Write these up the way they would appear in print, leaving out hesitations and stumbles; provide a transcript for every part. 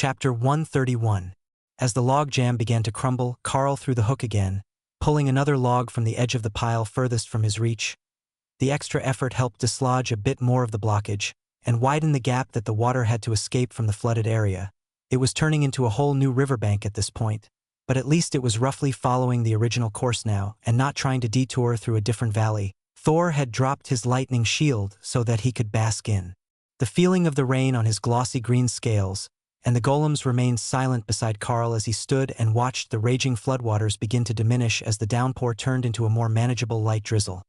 Chapter 131. As the log jam began to crumble, Carl threw the hook again, pulling another log from the edge of the pile furthest from his reach. The extra effort helped dislodge a bit more of the blockage, and widen the gap that the water had to escape from the flooded area. It was turning into a whole new riverbank at this point, but at least it was roughly following the original course now, and not trying to detour through a different valley. Thor had dropped his lightning shield so that he could bask in the feeling of the rain on his glossy green scales, and the golems remained silent beside Carl as he stood and watched the raging floodwaters begin to diminish as the downpour turned into a more manageable light drizzle.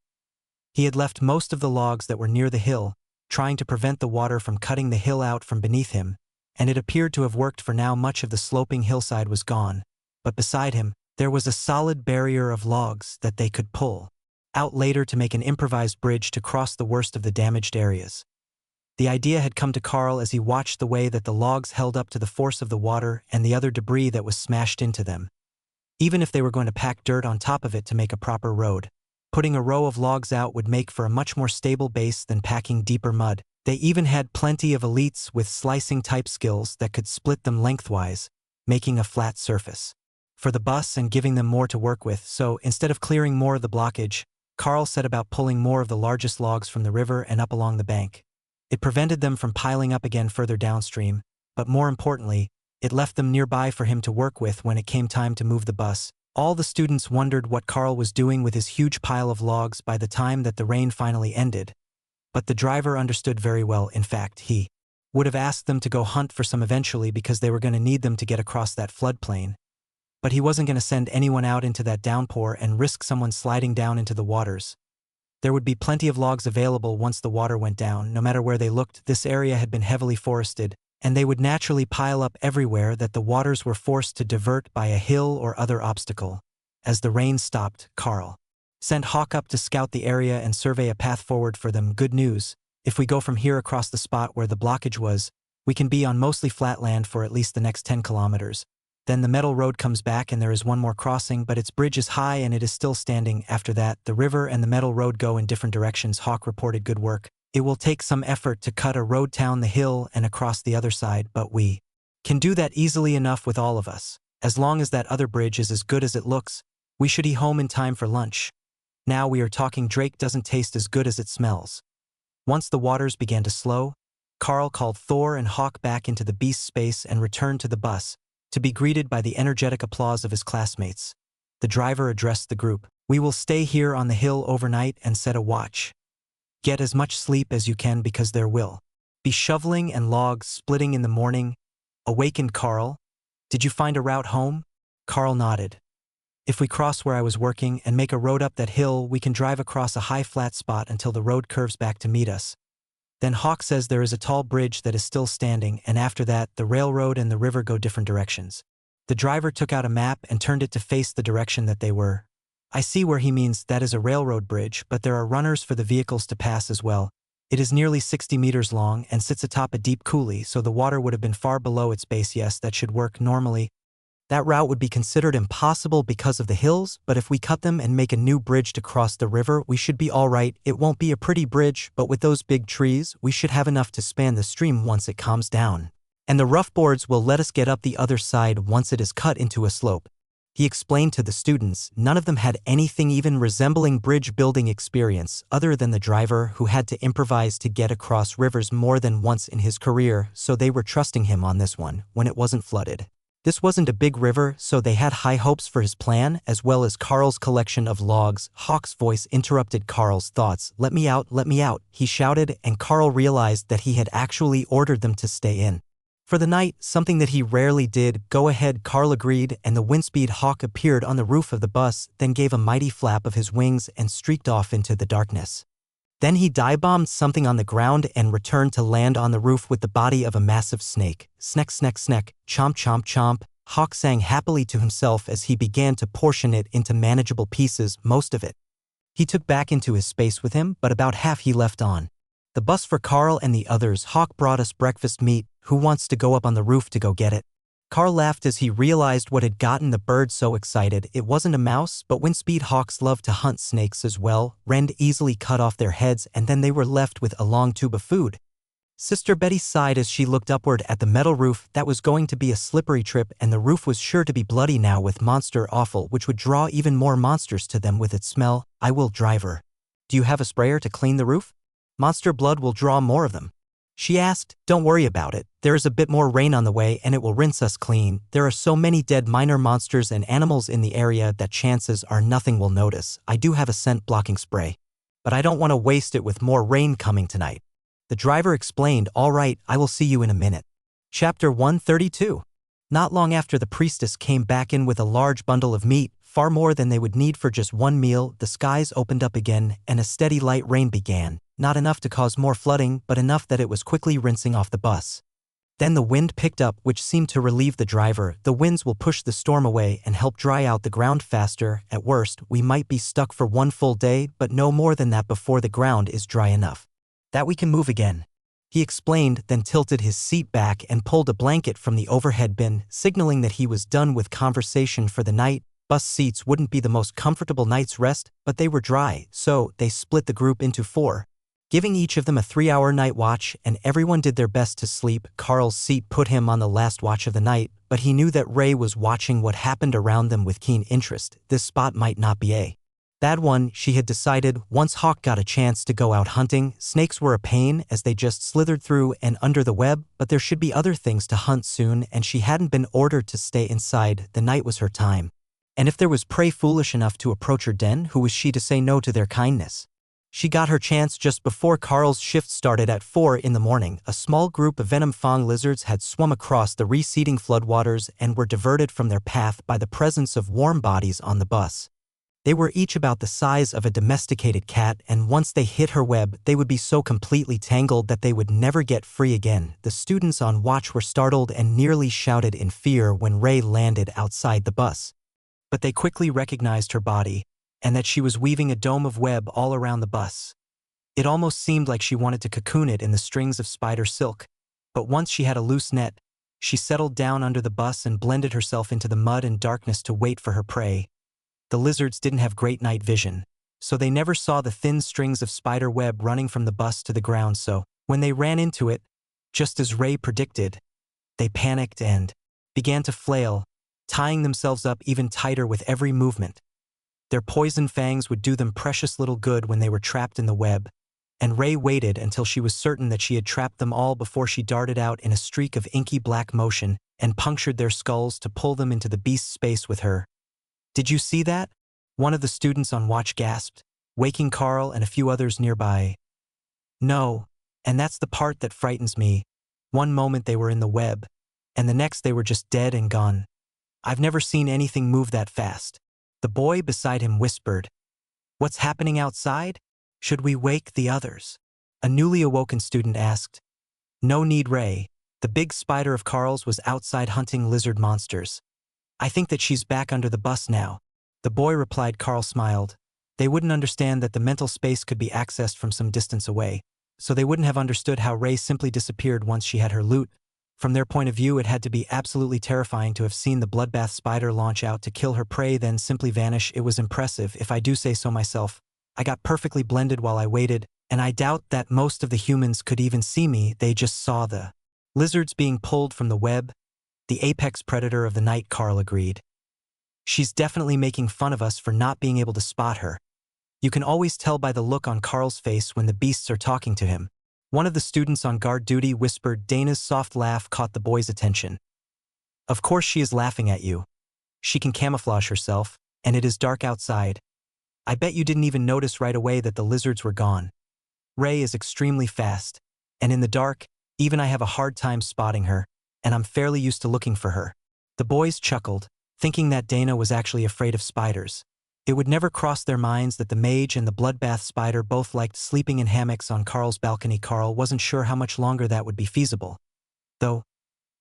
He had left most of the logs that were near the hill, trying to prevent the water from cutting the hill out from beneath him, and it appeared to have worked, for now much of the sloping hillside was gone, but beside him, there was a solid barrier of logs that they could pull out later to make an improvised bridge to cross the worst of the damaged areas. The idea had come to Carl as he watched the way that the logs held up to the force of the water and the other debris that was smashed into them. Even if they were going to pack dirt on top of it to make a proper road, putting a row of logs out would make for a much more stable base than packing deeper mud. They even had plenty of elites with slicing-type skills that could split them lengthwise, making a flat surface for the bus and giving them more to work with. So, instead of clearing more of the blockage, Carl set about pulling more of the largest logs from the river and up along the bank. It prevented them from piling up again further downstream, but more importantly, it left them nearby for him to work with when it came time to move the bus. All the students wondered what Carl was doing with his huge pile of logs by the time that the rain finally ended. But the driver understood very well. In fact, he would have asked them to go hunt for some eventually because they were going to need them to get across that floodplain. But he wasn't going to send anyone out into that downpour and risk someone sliding down into the waters. There would be plenty of logs available once the water went down. No matter where they looked, this area had been heavily forested, and they would naturally pile up everywhere that the waters were forced to divert by a hill or other obstacle. As the rain stopped, Carl sent Hawk up to scout the area and survey a path forward for them. Good news: if we go from here across the spot where the blockage was, we can be on mostly flat land for at least the next 10 kilometers. Then the metal road comes back and there is one more crossing, but its bridge is high and it is still standing. After that, the river and the metal road go in different directions. Hawk reported, good work. It will take some effort to cut a road down the hill and across the other side, but we can do that easily enough with all of us. As long as that other bridge is as good as it looks, we should be home in time for lunch. Now we are talking. Drake doesn't taste as good as it smells. Once the waters began to slow, Carl called Thor and Hawk back into the beast space and returned to the bus, to be greeted by the energetic applause of his classmates. The driver addressed the group. We will stay here on the hill overnight and set a watch. Get as much sleep as you can because there will be shoveling and logs splitting in the morning. Awakened Carl. Did you find a route home? Carl nodded. If we cross where I was working and make a road up that hill, we can drive across a high flat spot until the road curves back to meet us. Then Hawk says there is a tall bridge that is still standing, and after that, the railroad and the river go different directions. The driver took out a map and turned it to face the direction that they were. I see where he means. That is a railroad bridge, but there are runners for the vehicles to pass as well. It is nearly 60 meters long and sits atop a deep coulee, so the water would have been far below its base. Yes, that should work. Normally, that route would be considered impossible because of the hills, but if we cut them and make a new bridge to cross the river, we should be all right. It won't be a pretty bridge, but with those big trees, we should have enough to span the stream once it calms down. And the rough boards will let us get up the other side once it is cut into a slope. He explained to the students. None of them had anything even resembling bridge building experience, other than the driver, who had to improvise to get across rivers more than once in his career, so they were trusting him on this one, when it wasn't flooded. This wasn't a big river, so they had high hopes for his plan, as well as Carl's collection of logs. Hawk's voice interrupted Carl's thoughts. Let me out, he shouted, and Carl realized that he had actually ordered them to stay in for the night, something that he rarely did. Go ahead, Carl agreed, and the windspeed Hawk appeared on the roof of the bus, then gave a mighty flap of his wings and streaked off into the darkness. Then he dive-bombed something on the ground and returned to land on the roof with the body of a massive snake. Sneck, sneck, sneck, chomp, chomp, chomp. Hawk sang happily to himself as he began to portion it into manageable pieces. Most of it he took back into his space with him, but about half he left on the bus for Carl and the others. Hawk brought us breakfast meat. Who wants to go up on the roof to go get it? Carl laughed as he realized what had gotten the bird so excited. It wasn't a mouse, but windspeed hawks love to hunt snakes as well. Rend easily cut off their heads, and then they were left with a long tube of food. Sister Betty sighed as she looked upward at the metal roof. That was going to be a slippery trip, and the roof was sure to be bloody now with monster offal, which would draw even more monsters to them with its smell. I will, driver. Do you have a sprayer to clean the roof? Monster blood will draw more of them. She asked. Don't worry about it. There is a bit more rain on the way and it will rinse us clean. There are so many dead minor monsters and animals in the area that chances are nothing will notice. I do have a scent blocking spray, but I don't want to waste it with more rain coming tonight. The driver explained. All right, I will see you in a minute. Chapter 132. Not long after the priestess came back in with a large bundle of meat, far more than they would need for just one meal, the skies opened up again and a steady light rain began. Not enough to cause more flooding, but enough that it was quickly rinsing off the bus. Then the wind picked up, which seemed to relieve the driver. The winds will push the storm away and help dry out the ground faster. At worst, we might be stuck for one full day, but no more than that before the ground is dry enough that we can move again. He explained, then tilted his seat back and pulled a blanket from the overhead bin, signaling that he was done with conversation for the night. Bus seats wouldn't be the most comfortable night's rest, but they were dry, so they split the group into 4, giving each of them a 3-hour night watch, and everyone did their best to sleep. Carl's seat put him on the last watch of the night, but he knew that Ray was watching what happened around them with keen interest. This spot might not be a bad one, she had decided. Once Hawk got a chance to go out hunting, snakes were a pain as they just slithered through and under the web, but there should be other things to hunt soon, and she hadn't been ordered to stay inside. The night was her time. And if there was prey foolish enough to approach her den, who was she to say no to their kindness? She got her chance just before Carl's shift started at 4 in the morning. A small group of venom fang lizards had swum across the receding floodwaters and were diverted from their path by the presence of warm bodies on the bus. They were each about the size of a domesticated cat, and once they hit her web, they would be so completely tangled that they would never get free again. The students on watch were startled and nearly shouted in fear when Ray landed outside the bus. But they quickly recognized her body, and that she was weaving a dome of web all around the bus. It almost seemed like she wanted to cocoon it in the strings of spider silk, but once she had a loose net, she settled down under the bus and blended herself into the mud and darkness to wait for her prey. The lizards didn't have great night vision, so they never saw the thin strings of spider web running from the bus to the ground, so when they ran into it, just as Ray predicted, they panicked and began to flail, tying themselves up even tighter with every movement. Their poison fangs would do them precious little good when they were trapped in the web, and Ray waited until she was certain that she had trapped them all before she darted out in a streak of inky black motion and punctured their skulls to pull them into the beast's space with her. Did you see that? One of the students on watch gasped, waking Carl and a few others nearby. No, and that's the part that frightens me. One moment they were in the web, and the next they were just dead and gone. I've never seen anything move that fast. The boy beside him whispered, "What's happening outside? Should we wake the others?" A newly awoken student asked. No need, Ray. The big spider of Carl's was outside hunting lizard monsters. I think that she's back under the bus now. The boy replied. Carl smiled. They wouldn't understand that the mental space could be accessed from some distance away, so they wouldn't have understood how Ray simply disappeared once she had her loot. From their point of view, it had to be absolutely terrifying to have seen the bloodbath spider launch out to kill her prey, then simply vanish. It was impressive, if I do say so myself. I got perfectly blended while I waited, and I doubt that most of the humans could even see me. They just saw the lizards being pulled from the web. The apex predator of the night, Carl agreed. She's definitely making fun of us for not being able to spot her. You can always tell by the look on Carl's face when the beasts are talking to him. One of the students on guard duty whispered. Dana's soft laugh caught the boy's attention. Of course she is laughing at you. She can camouflage herself, and it is dark outside. I bet you didn't even notice right away that the lizards were gone. Ray is extremely fast, and in the dark, even I have a hard time spotting her, and I'm fairly used to looking for her. The boys chuckled, thinking that Dana was actually afraid of spiders. It would never cross their minds that the mage and the bloodbath spider both liked sleeping in hammocks on Carl's balcony. Carl wasn't sure how much longer that would be feasible. Though,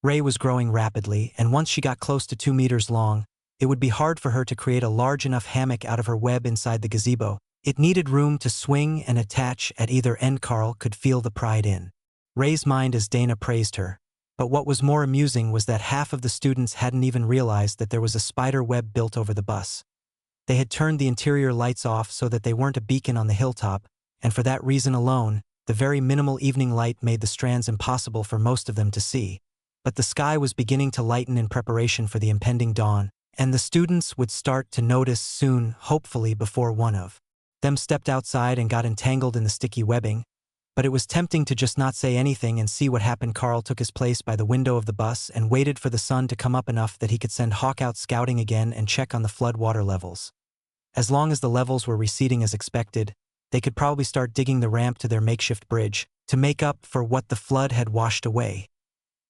Ray was growing rapidly, and once she got close to 2 meters long, it would be hard for her to create a large enough hammock out of her web inside the gazebo. It needed room to swing and attach at either end. Carl could feel the pride in Ray's mind as Dana praised her. But what was more amusing was that half of the students hadn't even realized that there was a spider web built over the bus. They had turned the interior lights off so that they weren't a beacon on the hilltop, and for that reason alone, The very minimal evening light made the strands impossible for most of them to see. But the sky was beginning to lighten in preparation for the impending dawn, and the students would start to notice soon, hopefully before one of them stepped outside and got entangled in the sticky webbing. But it was tempting to just not say anything and see what happened. Carl took his place by the window of the bus and waited for the sun to come up enough that he could send Hawk out scouting again and check on the flood water levels. As long as the levels were receding as expected, they could probably start digging the ramp to their makeshift bridge to make up for what the flood had washed away.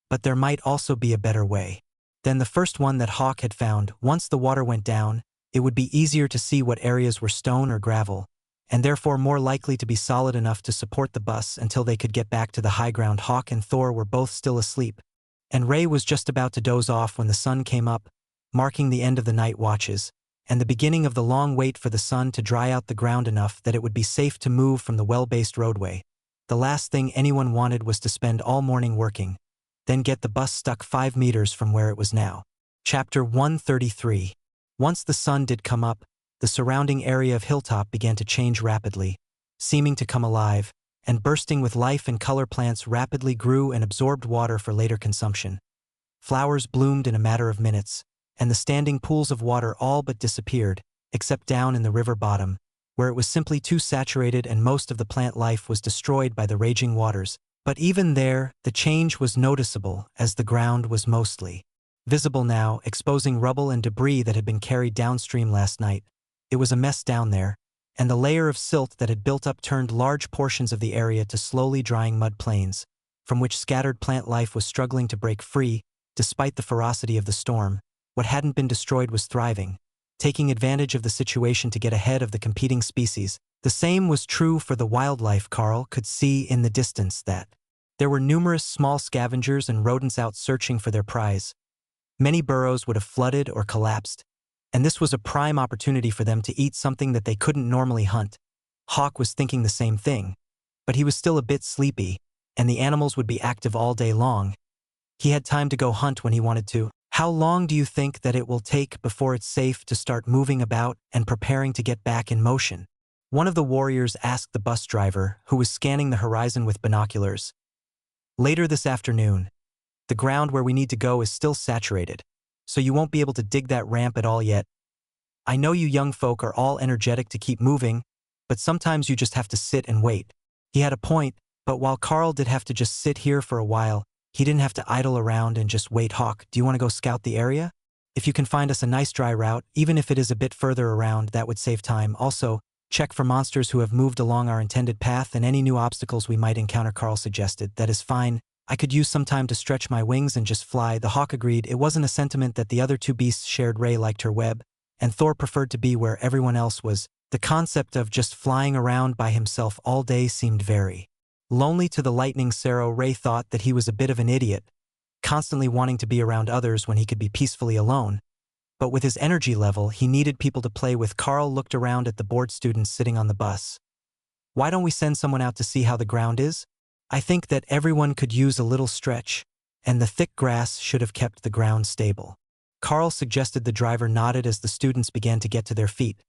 But there might also be a better way than the first one that Hawk had found. Once the water went down, it would be easier to see what areas were stone or gravel, and therefore more likely to be solid enough to support the bus until they could get back to the high ground. Hawk and Thor were both still asleep, and Ray was just about to doze off when the sun came up, marking the end of the night watches, and the beginning of the long wait for the sun to dry out the ground enough that it would be safe to move from the well-based roadway. The last thing anyone wanted was to spend all morning working, then get the bus stuck 5 meters from where it was now. Chapter 133. Once the sun did come up, the surrounding area of hilltop began to change rapidly, seeming to come alive, and bursting with life and color. Plants rapidly grew and absorbed water for later consumption. Flowers bloomed in a matter of minutes, and the standing pools of water all but disappeared, except down in the river bottom, where it was simply too saturated and most of the plant life was destroyed by the raging waters. But even there, the change was noticeable, as the ground was mostly visible now, exposing rubble and debris that had been carried downstream last night. It was a mess down there, and the layer of silt that had built up turned large portions of the area to slowly drying mud plains, from which scattered plant life was struggling to break free, despite the ferocity of the storm. What hadn't been destroyed was thriving, taking advantage of the situation to get ahead of the competing species. The same was true for the wildlife. Carl could see in the distance that there were numerous small scavengers and rodents out searching for their prize. Many burrows would have flooded or collapsed, and this was a prime opportunity for them to eat something that they couldn't normally hunt. Hawk was thinking the same thing, but he was still a bit sleepy, and the animals would be active all day long. He had time to go hunt when he wanted to. How long do you think that it will take before it's safe to start moving about and preparing to get back in motion? One of the warriors asked the bus driver, who was scanning the horizon with binoculars. Later this afternoon. The ground where we need to go is still saturated, so you won't be able to dig that ramp at all yet. I know you young folk are all energetic to keep moving, but sometimes you just have to sit and wait. He had a point, but while Carl did have to just sit here for a while, he didn't have to idle around and just wait. Hawk, do you want to go scout the area? If you can find us a nice dry route, even if it is a bit further around, that would save time. Also, check for monsters who have moved along our intended path and any new obstacles we might encounter. Carl suggested. That is fine. I could use some time to stretch my wings and just fly. The Hawk agreed. It wasn't a sentiment that the other two beasts shared. Ray liked her web, and Thor preferred to be where everyone else was. The concept of just flying around by himself all day seemed very lonely to the lightning Sarah. Ray thought that he was a bit of an idiot, constantly wanting to be around others when he could be peacefully alone. But with his energy level, he needed people to play with. Carl looked around at the bored students sitting on the bus. Why don't we send someone out to see how the ground is? I think that everyone could use a little stretch, and the thick grass should have kept the ground stable. Carl suggested. The driver nodded as the students began to get to their feet,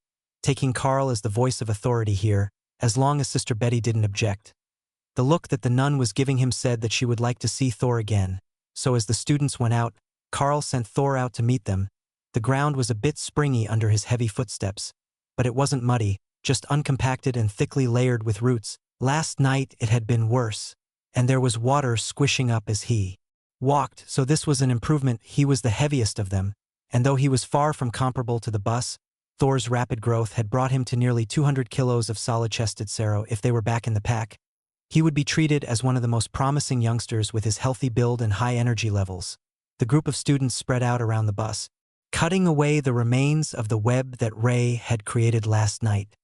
taking Carl as the voice of authority here, as long as Sister Betty didn't object. The look that the nun was giving him said that she would like to see Thor again, so as the students went out, Carl sent Thor out to meet them. The ground was a bit springy under his heavy footsteps, but it wasn't muddy, just uncompacted and thickly layered with roots. Last night it had been worse, and there was water squishing up as he walked, so this was an improvement. He was the heaviest of them, and though he was far from comparable to the bus, Thor's rapid growth had brought him to nearly 200 kilos of solid-chested Sarrow. If they were back in the pack, he would be treated as one of the most promising youngsters with his healthy build and high energy levels. The group of students spread out around the bus, cutting away the remains of the web that Ray had created last night,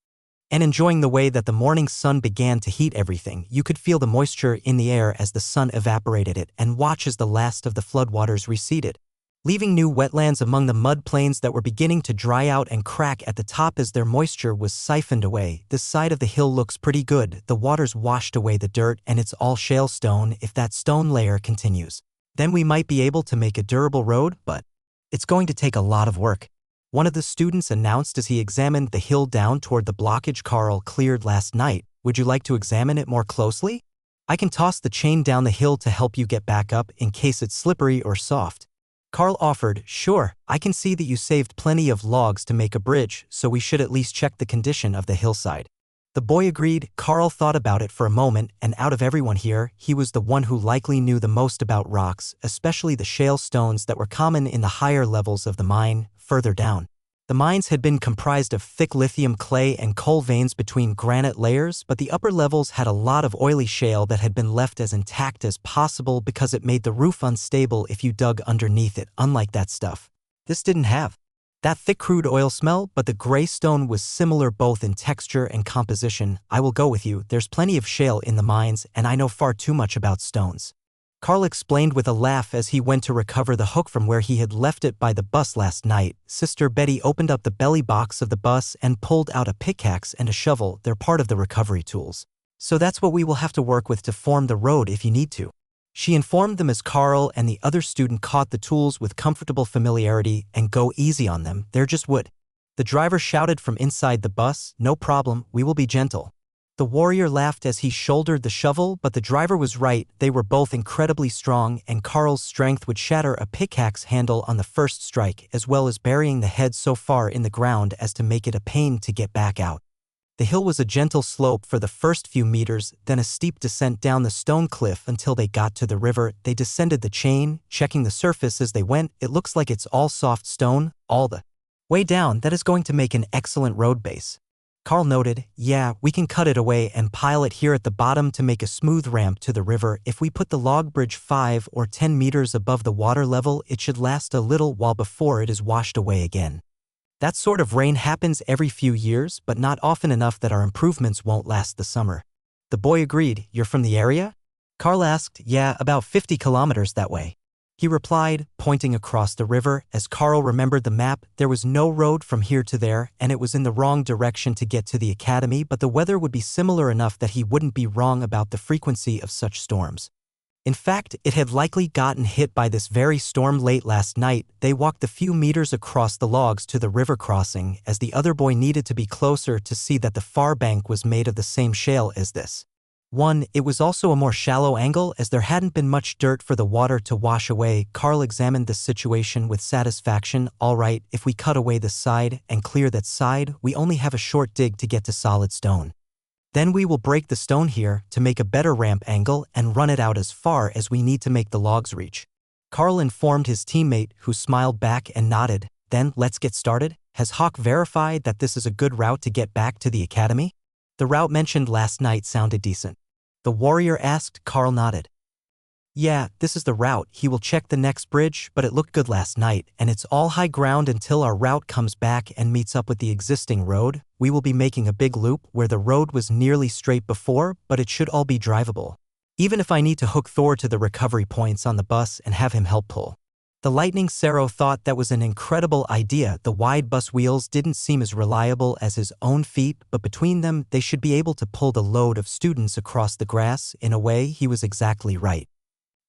and enjoying the way that the morning sun began to heat everything. You could feel the moisture in the air as the sun evaporated it, and watch as the last of the floodwaters receded, leaving new wetlands among the mud plains that were beginning to dry out and crack at the top as their moisture was siphoned away. This side of the hill looks pretty good. The waters washed away the dirt, and it's all shale stone. If that stone layer continues, then we might be able to make a durable road, but it's going to take a lot of work, one of the students announced as he examined the hill down toward the blockage Carl cleared last night. Would you like to examine it more closely? I can toss the chain down the hill to help you get back up in case it's slippery or soft. Carl offered, sure, I can see that you saved plenty of logs to make a bridge, so we should at least check the condition of the hillside. The boy agreed. Carl thought about it for a moment, and out of everyone here, he was the one who likely knew the most about rocks, especially the shale stones that were common in the higher levels of the mine, further down. The mines had been comprised of thick lithium clay and coal veins between granite layers, but the upper levels had a lot of oily shale that had been left as intact as possible because it made the roof unstable if you dug underneath it, unlike that stuff. This didn't have that thick crude oil smell, but the gray stone was similar both in texture and composition. I will go with you, there's plenty of shale in the mines, and I know far too much about stones. Carl explained with a laugh as he went to recover the hook from where he had left it by the bus last night. Sister Betty opened up the belly box of the bus and pulled out a pickaxe and a shovel. They're part of the recovery tools. So that's what we will have to work with to form the road if you need to. She informed them as Carl and the other student caught the tools with comfortable familiarity. And go easy on them, they're just wood. The driver shouted from inside the bus, no problem, we will be gentle. The warrior laughed as he shouldered the shovel, but the driver was right. They were both incredibly strong, and Carl's strength would shatter a pickaxe handle on the first strike, as well as burying the head so far in the ground as to make it a pain to get back out. The hill was a gentle slope for the first few meters, then a steep descent down the stone cliff until they got to the river. They descended the chain, checking the surface as they went. It looks like it's all soft stone, all the way down. That is going to make an excellent road base. Carl noted, yeah, we can cut it away and pile it here at the bottom to make a smooth ramp to the river. If we put the log bridge 5 or 10 meters above the water level, it should last a little while before it is washed away again. That sort of rain happens every few years, but not often enough that our improvements won't last the summer. The boy agreed. You're from the area? Carl asked, yeah, about 50 kilometers that way. He replied, pointing across the river. As Carl remembered the map, there was no road from here to there, and it was in the wrong direction to get to the academy, but the weather would be similar enough that he wouldn't be wrong about the frequency of such storms. In fact, it had likely gotten hit by this very storm late last night. They walked the few meters across the logs to the river crossing, as the other boy needed to be closer to see that the far bank was made of the same shale as this. It was also a more shallow angle as there hadn't been much dirt for the water to wash away. Carl examined the situation with satisfaction. All right, if we cut away this side and clear that side, we only have a short dig to get to solid stone. Then we will break the stone here to make a better ramp angle and run it out as far as we need to make the logs reach. Carl informed his teammate, who smiled back and nodded. Then, let's get started. Has Hawk verified that this is a good route to get back to the academy? The route mentioned last night sounded decent. The warrior asked. Carl nodded. Yeah, this is the route. He will check the next bridge, but it looked good last night, and it's all high ground until our route comes back and meets up with the existing road. We will be making a big loop where the road was nearly straight before, but it should all be drivable. Even if I need to hook Thor to the recovery points on the bus and have him help pull. The Lightning Sero thought that was an incredible idea. The wide bus wheels didn't seem as reliable as his own feet, but between them, they should be able to pull the load of students across the grass. In a way, he was exactly right.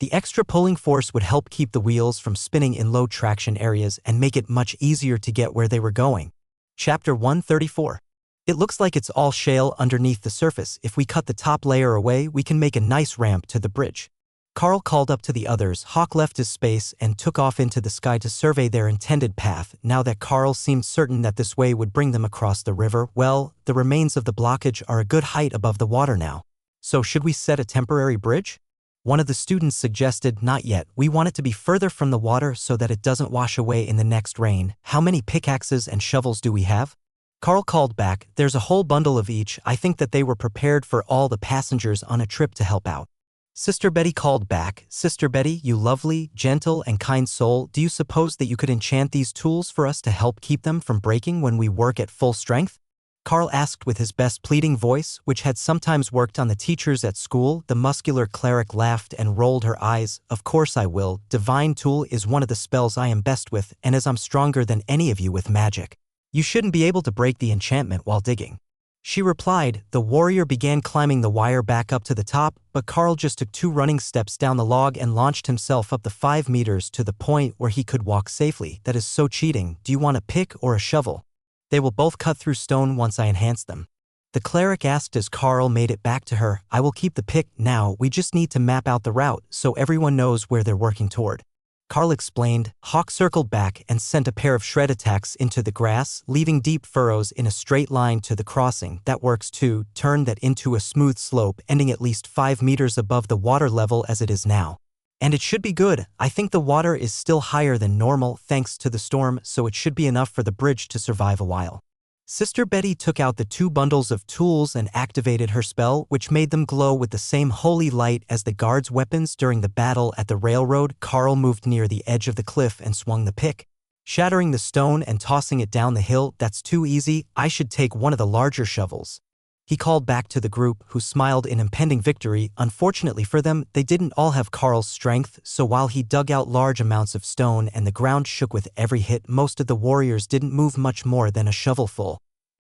The extra pulling force would help keep the wheels from spinning in low traction areas and make it much easier to get where they were going. Chapter 134. It looks like it's all shale underneath the surface. If we cut the top layer away, we can make a nice ramp to the bridge. Carl called up to the others. Hawk left his space and took off into the sky to survey their intended path. Now that Carl seemed certain that this way would bring them across the river, well, the remains of the blockage are a good height above the water now. So should we set a temporary bridge? One of the students suggested, not yet. We want it to be further from the water so that it doesn't wash away in the next rain. How many pickaxes and shovels do we have? Carl called back, there's a whole bundle of each. I think that they were prepared for all the passengers on a trip to help out. Sister Betty called back, Sister Betty, you lovely, gentle, and kind soul, do you suppose that you could enchant these tools for us to help keep them from breaking when we work at full strength? Carl asked with his best pleading voice, which had sometimes worked on the teachers at school. The muscular cleric laughed and rolled her eyes. Of course I will. Divine Tool is one of the spells I am best with, and as I'm stronger than any of you with magic, you shouldn't be able to break the enchantment while digging. She replied. The warrior began climbing the wire back up to the top, but Carl just took 2 running steps down the log and launched himself up the 5 meters to the point where he could walk safely. That is so cheating. Do you want a pick or a shovel? They will both cut through stone once I enhance them. The cleric asked as Carl made it back to her. I will keep the pick now, we just need to map out the route so everyone knows where they're working toward. Carl explained. Hawk circled back and sent a pair of shred attacks into the grass, leaving deep furrows in a straight line to the crossing. That works too, turn that into a smooth slope ending at least 5 meters above the water level as it is now. And it should be good. I think the water is still higher than normal thanks to the storm, so it should be enough for the bridge to survive a while. Sister Betty took out the 2 bundles of tools and activated her spell, which made them glow with the same holy light as the guards' weapons during the battle at the railroad. Carl moved near the edge of the cliff and swung the pick, shattering the stone and tossing it down the hill. That's too easy, I should take one of the larger shovels. He called back to the group, who smiled in impending victory. Unfortunately for them, they didn't all have Carl's strength, so while he dug out large amounts of stone and the ground shook with every hit, most of the warriors didn't move much more than a shovelful.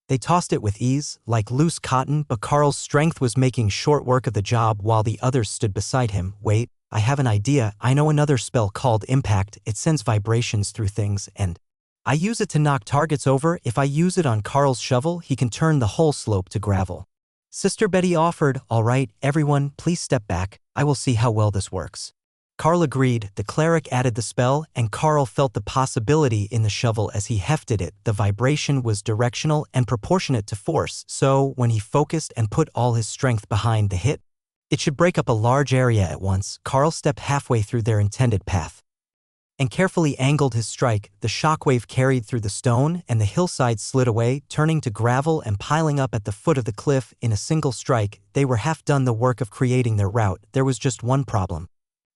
They tossed it with ease, like loose cotton, but Carl's strength was making short work of the job while the others stood beside him. Wait, I have an idea. I know another spell called Impact. It sends vibrations through things, and I use it to knock targets over. If I use it on Carl's shovel, he can turn the whole slope to gravel. Sister Betty offered. All right, everyone, please step back. I will see how well this works. Carl agreed. The cleric added the spell, and Carl felt the possibility in the shovel as he hefted it. The vibration was directional and proportionate to force, so when he focused and put all his strength behind the hit, it should break up a large area at once. Carl stepped halfway through their intended path and carefully angled his strike. The shockwave carried through the stone, and the hillside slid away, turning to gravel and piling up at the foot of the cliff in a single strike. They were half done the work of creating their route. There was just one problem.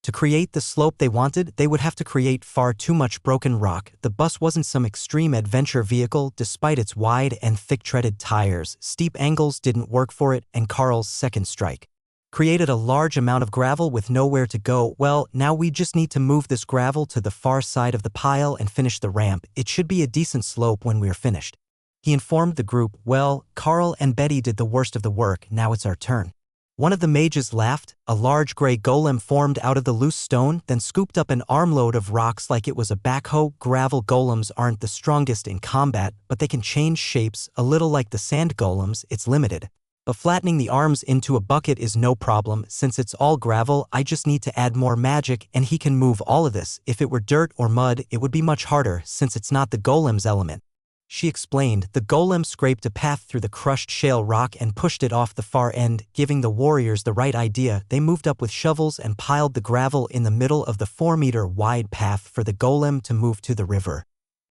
To create the slope they wanted, they would have to create far too much broken rock. The bus wasn't some extreme adventure vehicle. Despite its wide and thick-treaded tires, steep angles didn't work for it, and Carl's second strike created a large amount of gravel with nowhere to go. Well, now we just need to move this gravel to the far side of the pile and finish the ramp. It should be a decent slope when we're finished. He informed the group. Well, Carl and Betty did the worst of the work. Now it's our turn. One of the mages laughed. A large gray golem formed out of the loose stone, then scooped up an armload of rocks like it was a backhoe. Gravel golems aren't the strongest in combat, but they can change shapes, a little like the sand golems. It's limited, but flattening the arms into a bucket is no problem. Since it's all gravel, I just need to add more magic and he can move all of this. If it were dirt or mud, it would be much harder since it's not the golem's element. She explained. The golem scraped a path through the crushed shale rock and pushed it off the far end, giving the warriors the right idea. They moved up with shovels and piled the gravel in the middle of the 4-meter-wide path for the golem to move to the river.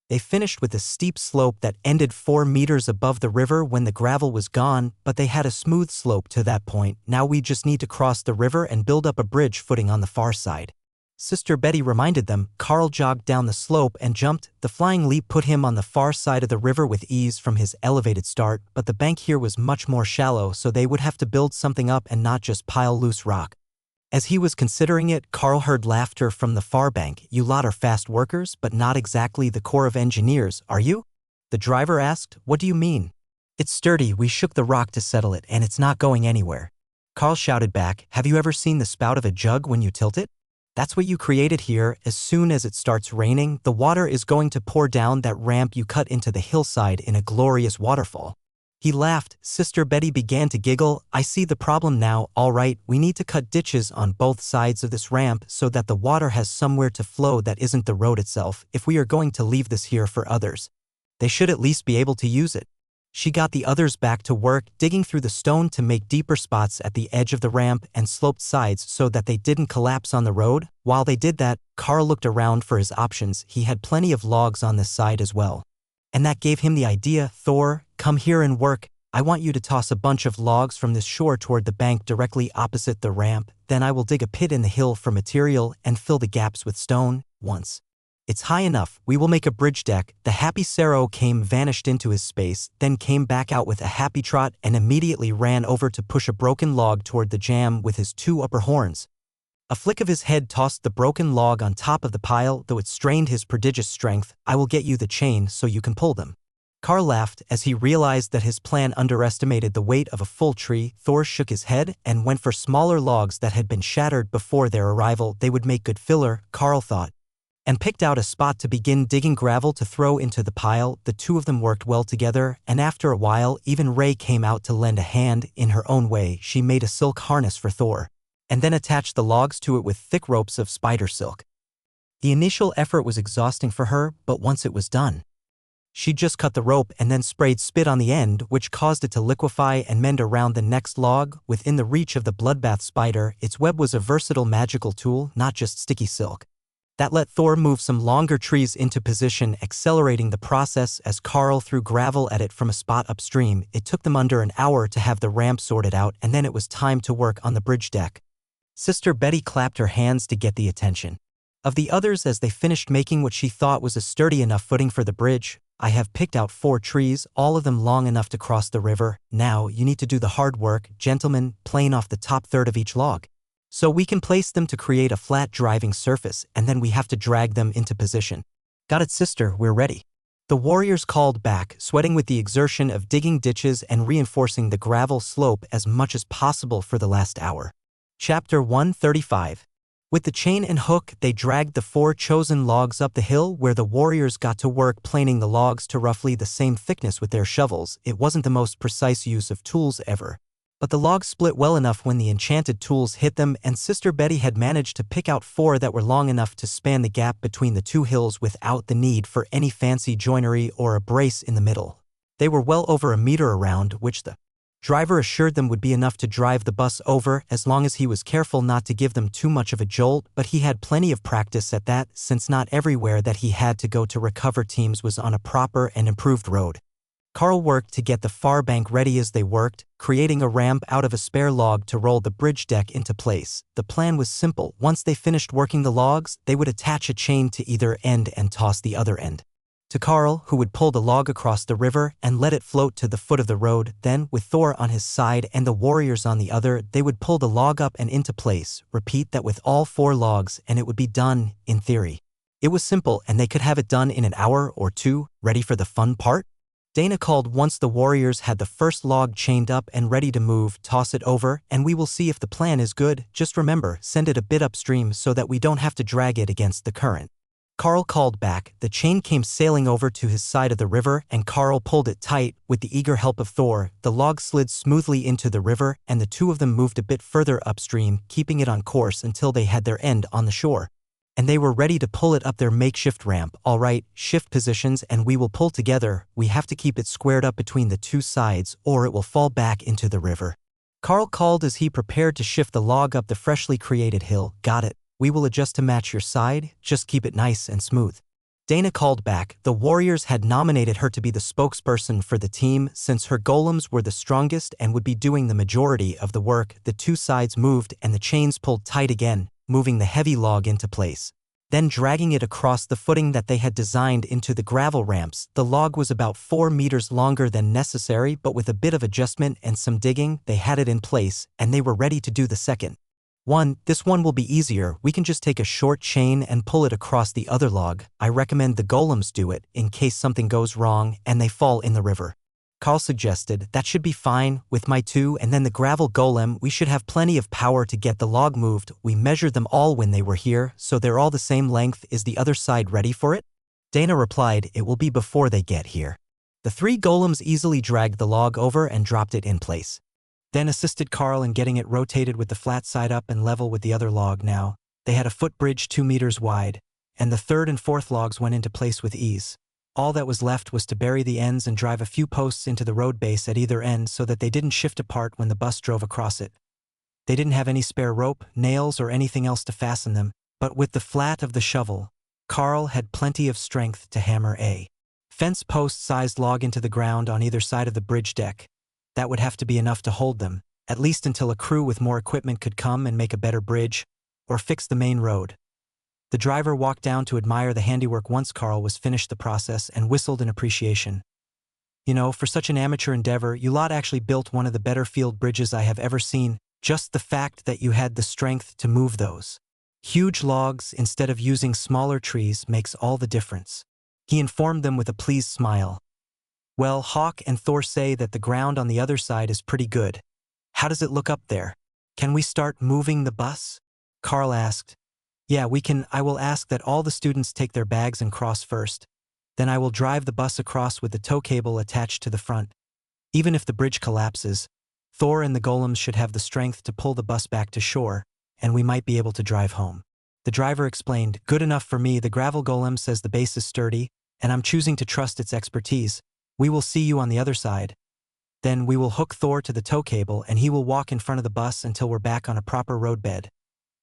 They finished with a steep slope that ended 4 meters above the river when the gravel was gone, but they had a smooth slope to that point. Now we just need to cross the river and build up a bridge footing on the far side. Sister Betty reminded them. Carl jogged down the slope and jumped. The flying leap put him on the far side of the river with ease from his elevated start, but the bank here was much more shallow, so they would have to build something up and not just pile loose rock. As he was considering it, Carl heard laughter from the far bank. You lot are fast workers, but not exactly the Corps of Engineers, are you? The driver asked. What do you mean? It's sturdy. We shook the rock to settle it, and it's not going anywhere. Carl shouted back. Have you ever seen the spout of a jug when you tilt it? That's what you created here. As soon as it starts raining, the water is going to pour down that ramp you cut into the hillside in a glorious waterfall. He laughed. Sister Betty began to giggle. I see the problem now. All right, we need to cut ditches on both sides of this ramp so that the water has somewhere to flow that isn't the road itself. If we are going to leave this here for others, they should at least be able to use it. She got the others back to work, digging through the stone to make deeper spots at the edge of the ramp and sloped sides so that they didn't collapse on the road. While they did that, Carl looked around for his options. He had plenty of logs on this side as well. And that gave him the idea. Thor, come here and work. I want you to toss a bunch of logs from this shore toward the bank directly opposite the ramp. Then I will dig a pit in the hill for material and fill the gaps with stone. Once it's high enough, we will make a bridge deck. The happy Saro vanished into his space, then came back out with a happy trot and immediately ran over to push a broken log toward the jam with his 2 upper horns. A flick of his head tossed the broken log on top of the pile, though it strained his prodigious strength. I will get you the chain so you can pull them. Carl laughed as he realized that his plan underestimated the weight of a full tree. Thor shook his head and went for smaller logs that had been shattered before their arrival. They would make good filler, Carl thought. and picked out a spot to begin digging gravel to throw into the pile. The two of them worked well together, and after a while, even Ray came out to lend a hand. In her own way, she made a silk harness for Thor, and then attached the logs to it with thick ropes of spider silk. The initial effort was exhausting for her, but once it was done, she just cut the rope and then sprayed spit on the end, which caused it to liquefy and mend around the next log. Within the reach of the bloodbath spider, its web was a versatile magical tool, not just sticky silk. That let Thor move some longer trees into position, accelerating the process as Carl threw gravel at it from a spot upstream. It took them under an hour to have the ramp sorted out, and then it was time to work on the bridge deck. Sister Betty clapped her hands to get the attention of the others as they finished making what she thought was a sturdy enough footing for the bridge. I have picked out 4 trees, all of them long enough to cross the river. Now you need to do the hard work, gentlemen, plane off the top third of each log, so we can place them to create a flat driving surface, and then we have to drag them into position. Got it, sister, we're ready. The warriors called back, sweating with the exertion of digging ditches and reinforcing the gravel slope as much as possible for the last hour. Chapter 135. With the chain and hook, they dragged the 4 chosen logs up the hill, where the warriors got to work planing the logs to roughly the same thickness with their shovels. It wasn't the most precise use of tools ever, but the logs split well enough when the enchanted tools hit them, and Sister Betty had managed to pick out 4 that were long enough to span the gap between the 2 hills without the need for any fancy joinery or a brace in the middle. They were well over a meter around, which the driver assured them would be enough to drive the bus over, as long as he was careful not to give them too much of a jolt. But he had plenty of practice at that, since not everywhere that he had to go to recover teams was on a proper and improved road. Carl worked to get the far bank ready as they worked, creating a ramp out of a spare log to roll the bridge deck into place. The plan was simple. Once they finished working the logs, they would attach a chain to either end and toss the other end to Carl, who would pull the log across the river and let it float to the foot of the road. Then, with Thor on his side and the warriors on the other, they would pull the log up and into place. Repeat that with all 4 logs, and it would be done, in theory. It was simple, and they could have it done in an hour or 2. Ready for the fun part? Dana called once the warriors had the first log chained up and ready to move. Toss it over, and we will see if the plan is good. Just remember, send it a bit upstream so that we don't have to drag it against the current. Carl called back. The chain came sailing over to his side of the river, and Carl pulled it tight. With the eager help of Thor, the log slid smoothly into the river, and the 2 of them moved a bit further upstream, keeping it on course until they had their end on the shore. And they were ready to pull it up their makeshift ramp. All right, shift positions and we will pull together. We have to keep it squared up between the 2 sides, or it will fall back into the river. Carl called as he prepared to shift the log up the freshly created hill. Got it. We will adjust to match your side, just keep it nice and smooth. Dana called back. The warriors had nominated her to be the spokesperson for the team, since her golems were the strongest and would be doing the majority of the work. The 2 sides moved and the chains pulled tight again, moving the heavy log into place, then dragging it across the footing that they had designed into the gravel ramps. The log was about 4 meters longer than necessary, but with a bit of adjustment and some digging, they had it in place, and they were ready to do the second one. This one will be easier. We can just take a short chain and pull it across the other log. I recommend the golems do it, in case something goes wrong and they fall in the river. Carl suggested. That should be fine, with my 2 and then the gravel golem. We should have plenty of power to get the log moved. We measured them all when they were here, so they're all the same length. Is the other side ready for it? Dana replied. It will be before they get here. The 3 golems easily dragged the log over and dropped it in place, then assisted Carl in getting it rotated with the flat side up and level with the other log. Now, they had a footbridge 2 meters wide, and the 3rd and 4th logs went into place with ease. All that was left was to bury the ends and drive a few posts into the road base at either end so that they didn't shift apart when the bus drove across it. They didn't have any spare rope, nails, or anything else to fasten them, but with the flat of the shovel, Carl had plenty of strength to hammer a fence post-sized log into the ground on either side of the bridge deck. That would have to be enough to hold them, at least until a crew with more equipment could come and make a better bridge, or fix the main road. The driver walked down to admire the handiwork once Carl was finished the process and whistled in appreciation. You know, for such an amateur endeavor, you lot actually built one of the better field bridges I have ever seen. Just the fact that you had the strength to move those huge logs instead of using smaller trees makes all the difference, he informed them with a pleased smile. Well, Hawk and Thor say that the ground on the other side is pretty good. How does it look up there? Can we start moving the bus? Carl asked. Yeah, I will ask that all the students take their bags and cross first. Then I will drive the bus across with the tow cable attached to the front. Even if the bridge collapses, Thor and the golems should have the strength to pull the bus back to shore, and we might be able to drive home. The driver explained, "Good enough for me. The gravel golem says the base is sturdy, and I'm choosing to trust its expertise. We will see you on the other side." Then we will hook Thor to the tow cable and he will walk in front of the bus until we're back on a proper roadbed.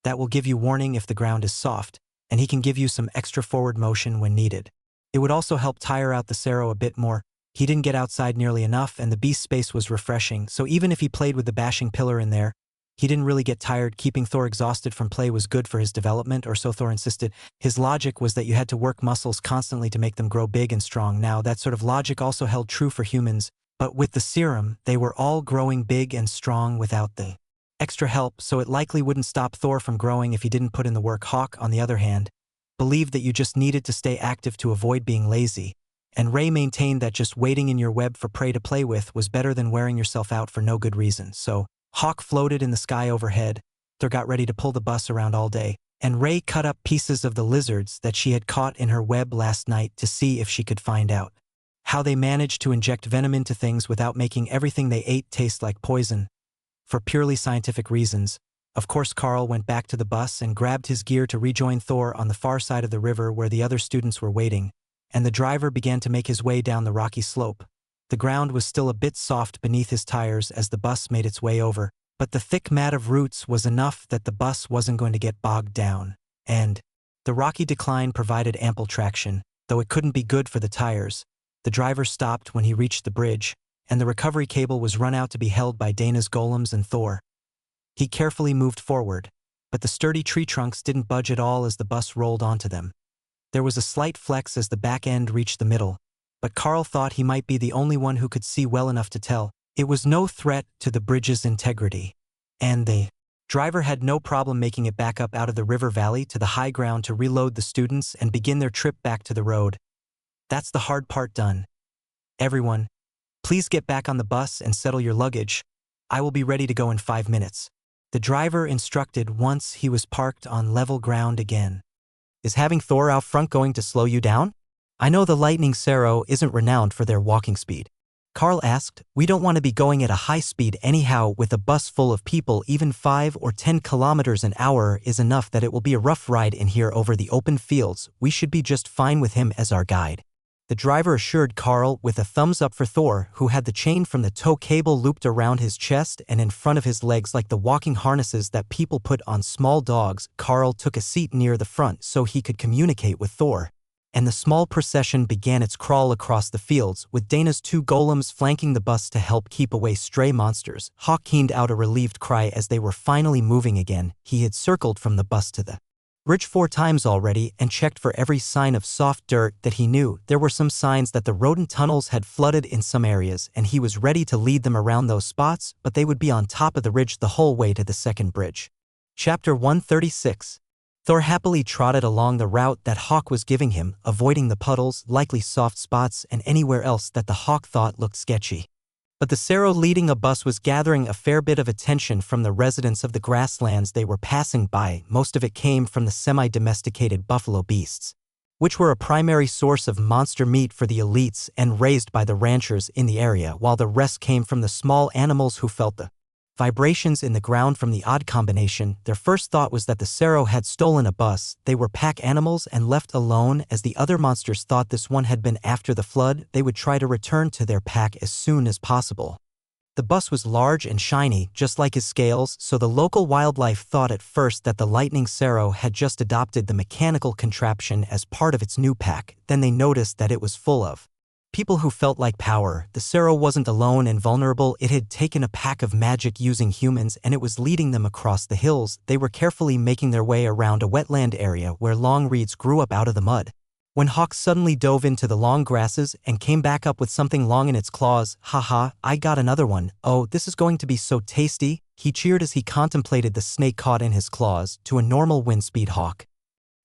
That will give you warning if the ground is soft, and he can give you some extra forward motion when needed. It would also help tire out the Sero a bit more. He didn't get outside nearly enough and the beast space was refreshing, so even if he played with the bashing pillar in there, he didn't really get tired. Keeping Thor exhausted from play was good for his development, or so Thor insisted. His logic was that you had to work muscles constantly to make them grow big and strong. Now, that sort of logic also held true for humans, but with the serum, they were all growing big and strong without the extra help, so it likely wouldn't stop Thor from growing if he didn't put in the work. Hawk, on the other hand, believed that you just needed to stay active to avoid being lazy, and Ray maintained that just waiting in your web for prey to play with was better than wearing yourself out for no good reason. So Hawk floated in the sky overhead. Thor got ready to pull the bus around all day, and Ray cut up pieces of the lizards that she had caught in her web last night to see if she could find out how they managed to inject venom into things without making everything they ate taste like poison. For purely scientific reasons, of course, Carl went back to the bus and grabbed his gear to rejoin Thor on the far side of the river where the other students were waiting, and the driver began to make his way down the rocky slope. The ground was still a bit soft beneath his tires as the bus made its way over, but the thick mat of roots was enough that the bus wasn't going to get bogged down, and the rocky decline provided ample traction, though it couldn't be good for the tires. The driver stopped when he reached the bridge, and the recovery cable was run out to be held by Dana's golems and Thor. He carefully moved forward, but the sturdy tree trunks didn't budge at all as the bus rolled onto them. There was a slight flex as the back end reached the middle, but Carl thought he might be the only one who could see well enough to tell. It was no threat to the bridge's integrity, and the driver had no problem making it back up out of the river valley to the high ground to reload the students and begin their trip back to the road. That's the hard part done. Everyone, please get back on the bus and settle your luggage. I will be ready to go in 5 minutes. The driver instructed once he was parked on level ground again. Is having Thor out front going to slow you down? I know the Lightning Sero isn't renowned for their walking speed. Carl asked. We don't want to be going at a high speed anyhow with a bus full of people. Even 5 or 10 kilometers an hour is enough that it will be a rough ride in here over the open fields. We should be just fine with him as our guide. The driver assured Carl with a thumbs up for Thor, who had the chain from the tow cable looped around his chest and in front of his legs like the walking harnesses that people put on small dogs. Carl took a seat near the front so he could communicate with Thor, and the small procession began its crawl across the fields, with Dana's 2 golems flanking the bus to help keep away stray monsters. Hawk keened out a relieved cry as they were finally moving again. He had circled from the bus to the bridge 4 times already and checked for every sign of soft dirt that he knew. There were some signs that the rodent tunnels had flooded in some areas, and he was ready to lead them around those spots, but they would be on top of the ridge the whole way to the second bridge. Chapter 136. Thor happily trotted along the route that Hawk was giving him, avoiding the puddles, likely soft spots, and anywhere else that the Hawk thought looked sketchy. But the Sero leading a bus was gathering a fair bit of attention from the residents of the grasslands they were passing by. Most of it came from the semi-domesticated buffalo beasts, which were a primary source of monster meat for the elites and raised by the ranchers in the area, while the rest came from the small animals who felt the vibrations in the ground from the odd combination. Their first thought was that the Sero had stolen a bus. They were pack animals and left alone, as the other monsters thought this one had been after the flood. They would try to return to their pack as soon as possible. The bus was large and shiny, just like his scales, so the local wildlife thought at first that the Lightning Sero had just adopted the mechanical contraption as part of its new pack. Then they noticed that it was full of people who felt like power. The Sero wasn't alone and vulnerable. It had taken a pack of magic-using humans and it was leading them across the hills. They were carefully making their way around a wetland area where long reeds grew up out of the mud, when Hawk suddenly dove into the long grasses and came back up with something long in its claws. Haha, I got another one. Oh, this is going to be so tasty. He cheered as he contemplated the snake caught in his claws. To a normal wind-speed Hawk,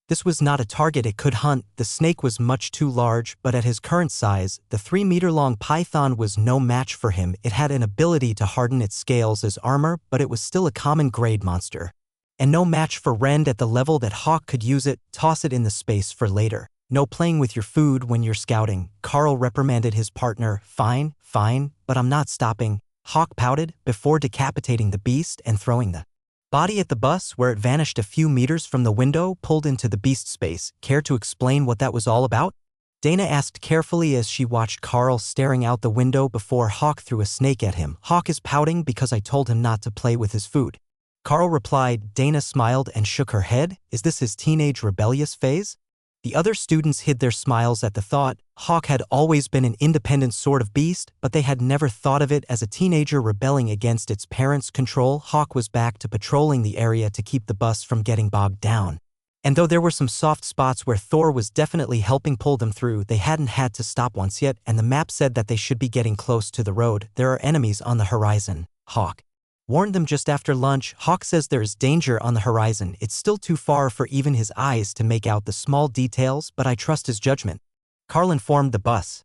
this was not a target it could hunt. The snake was much too large, but at his current size, the 3-meter-long python was no match for him. It had an ability to harden its scales as armor, but it was still a common grade monster. And no match for Rend at the level that Hawk could use it, toss it in the space for later. No playing with your food when you're scouting. Carl reprimanded his partner. Fine, but I'm not stopping. Hawk pouted before decapitating the beast and throwing the body at the bus where it vanished a few meters from the window, pulled into the beast space. Care to explain what that was all about? Dana asked carefully as she watched Carl staring out the window before Hawk threw a snake at him. Hawk is pouting because I told him not to play with his food. Carl replied. Dana smiled and shook her head. Is this his teenage rebellious phase? The other students hid their smiles at the thought. Hawk had always been an independent sort of beast, but they had never thought of it as a teenager rebelling against its parents' control. Hawk was back to patrolling the area to keep the bus from getting bogged down. And though there were some soft spots where Thor was definitely helping pull them through, they hadn't had to stop once yet, and the map said that they should be getting close to the road. There are enemies on the horizon. Hawk warned them just after lunch. Hawk says there is danger on the horizon. It's still too far for even his eyes to make out the small details, but I trust his judgment. Carl informed the bus.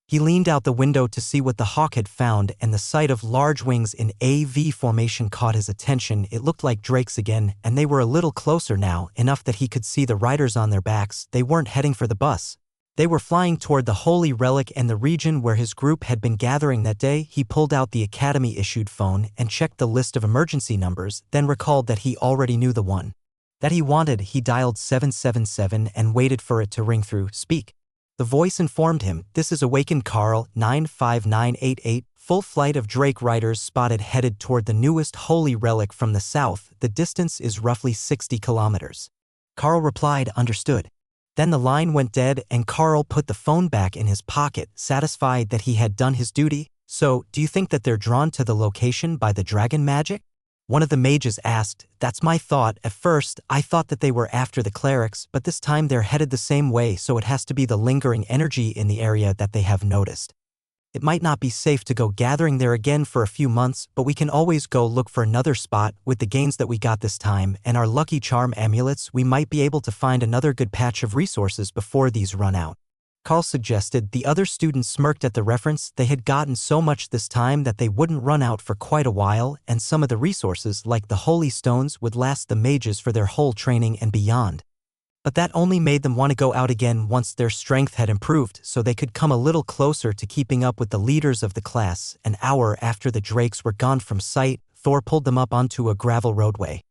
He leaned out the window to see what the Hawk had found, and the sight of large wings in AV formation caught his attention. It looked like drakes again, and they were a little closer now, enough that he could see the riders on their backs. They weren't heading for the bus. They were flying toward the Holy Relic and the region where his group had been gathering that day. He pulled out the Academy-issued phone and checked the list of emergency numbers, then recalled that he already knew the one that he wanted. He dialed 777 and waited for it to ring through. Speak. The voice informed him. This is Awakened Carl, 95988. Full flight of Drake riders spotted headed toward the newest Holy Relic from the south. The distance is roughly 60 kilometers. Carl replied, understood. Then the line went dead and Carl put the phone back in his pocket, satisfied that he had done his duty. So, do you think that they're drawn to the location by the dragon magic? One of the mages asked. That's my thought. At first, I thought that they were after the clerics, but this time they're headed the same way, so it has to be the lingering energy in the area that they have noticed. It might not be safe to go gathering there again for a few months, but we can always go look for another spot. With the gains that we got this time and our lucky charm amulets, we might be able to find another good patch of resources before these run out. Carl suggested. The other students smirked at the reference. They had gotten so much this time that they wouldn't run out for quite a while, and some of the resources, like the holy stones, would last the mages for their whole training and beyond. But that only made them want to go out again once their strength had improved, so they could come a little closer to keeping up with the leaders of the class. An hour after the drakes were gone from sight, Thor pulled them up onto a gravel roadway.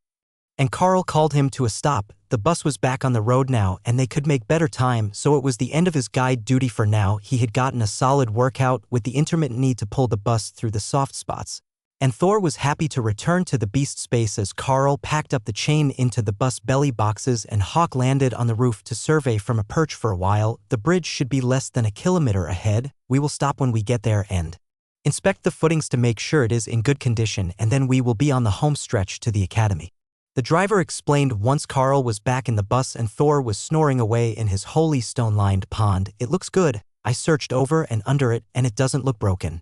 And Carl called him to a stop. The bus was back on the road now, and they could make better time, so it was the end of his guide duty for now. He had gotten a solid workout with the intermittent need to pull the bus through the soft spots. And Thor was happy to return to the beast space as Carl packed up the chain into the bus belly boxes and Hawk landed on the roof to survey from a perch for a while. The bridge should be less than a kilometer ahead. We will stop when we get there and inspect the footings to make sure it is in good condition, and then we will be on the home stretch to the academy. The driver explained once Carl was back in the bus and Thor was snoring away in his holy stone-lined pond. It looks good. I searched over and under it, and it doesn't look broken.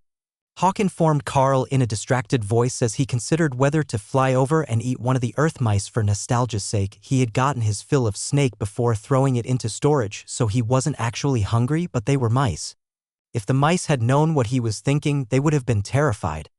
Hawk informed Carl in a distracted voice as he considered whether to fly over and eat one of the earth mice for nostalgia's sake. He had gotten his fill of snake before throwing it into storage, so he wasn't actually hungry, but they were mice. If the mice had known what he was thinking, they would have been terrified.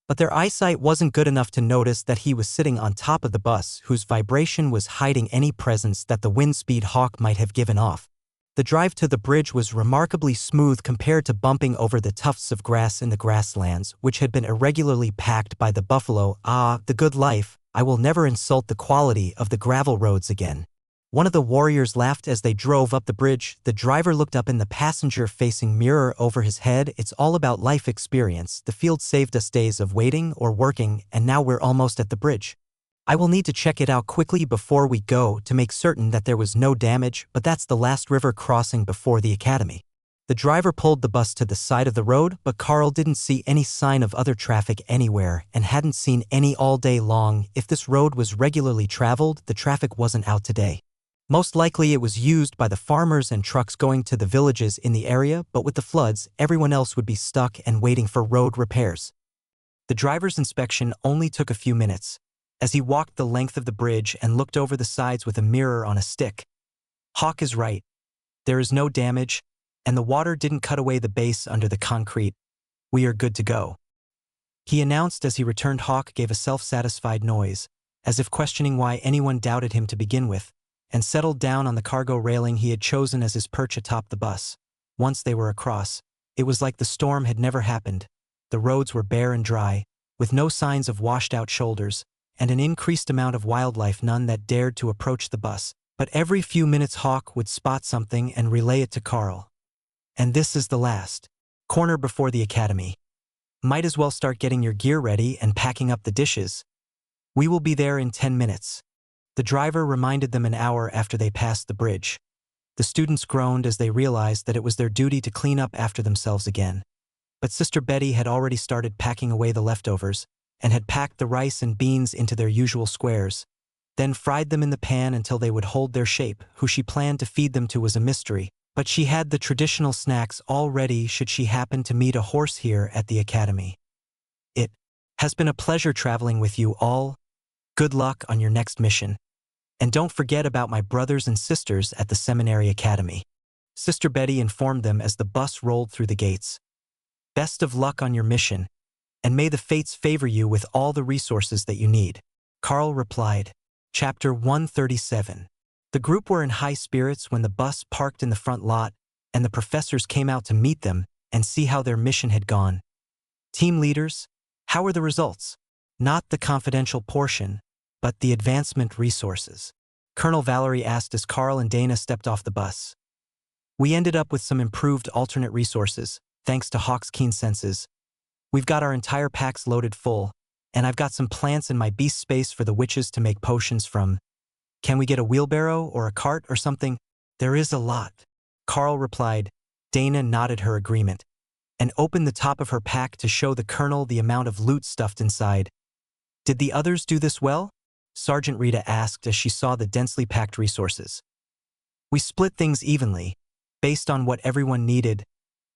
But their eyesight wasn't good enough to notice that he was sitting on top of the bus, whose vibration was hiding any presence that the wind speed Hawk might have given off. The drive to the bridge was remarkably smooth compared to bumping over the tufts of grass in the grasslands, which had been irregularly packed by the buffalo. Ah, the good life. I will never insult the quality of the gravel roads again. One of the warriors laughed as they drove up the bridge. The driver looked up in the passenger-facing mirror over his head. It's all about life experience. The field saved us days of waiting or working, and now we're almost at the bridge. I will need to check it out quickly before we go to make certain that there was no damage, but that's the last river crossing before the academy. The driver pulled the bus to the side of the road, but Carl didn't see any sign of other traffic anywhere and hadn't seen any all day long. If this road was regularly traveled, the traffic wasn't out today. Most likely it was used by the farmers and trucks going to the villages in the area, but with the floods, everyone else would be stuck and waiting for road repairs. The driver's inspection only took a few minutes. As he walked the length of the bridge and looked over the sides with a mirror on a stick. Hawk is right. There is no damage, and the water didn't cut away the base under the concrete. We are good to go. He announced as he returned. Hawk gave a self-satisfied noise. as if questioning why anyone doubted him to begin with, and settled down on the cargo railing he had chosen as his perch atop the bus. Once they were across, it was like the storm had never happened. The roads were bare and dry, with no signs of washed-out shoulders, and an increased amount of wildlife, none that dared to approach the bus. But every few minutes Hawk would spot something and relay it to Carl. And this is the last corner before the academy. Might as well start getting your gear ready and packing up the dishes. We will be there in 10 minutes. The driver reminded them an hour after they passed the bridge. The students groaned as they realized that it was their duty to clean up after themselves again. But Sister Betty had already started packing away the leftovers, and had packed the rice and beans into their usual squares, then fried them in the pan until they would hold their shape. Who she planned to feed them to was a mystery, but she had the traditional snacks all ready should she happen to meet a horse here at the academy. It has been a pleasure traveling with you all. Good luck on your next mission. And don't forget about my brothers and sisters at the seminary academy. Sister Betty informed them as the bus rolled through the gates. Best of luck on your mission, and may the fates favor you with all the resources that you need. Carl replied. Chapter 137. The group were in high spirits when the bus parked in the front lot, and the professors came out to meet them and see how their mission had gone. Team leaders, how were the results? Not the confidential portion, but the advancement resources. Colonel Valerie asked as Carl and Dana stepped off the bus. We ended up with some improved alternate resources, thanks to Hawk's keen senses. We've got our entire packs loaded full, and I've got some plants in my beast space for the witches to make potions from. Can we get a wheelbarrow or a cart or something? There is a lot. Carl replied. Dana nodded her agreement, and opened the top of her pack to show the colonel the amount of loot stuffed inside. Did the others do this well? Sergeant Rita asked as she saw the densely packed resources. We split things evenly, based on what everyone needed.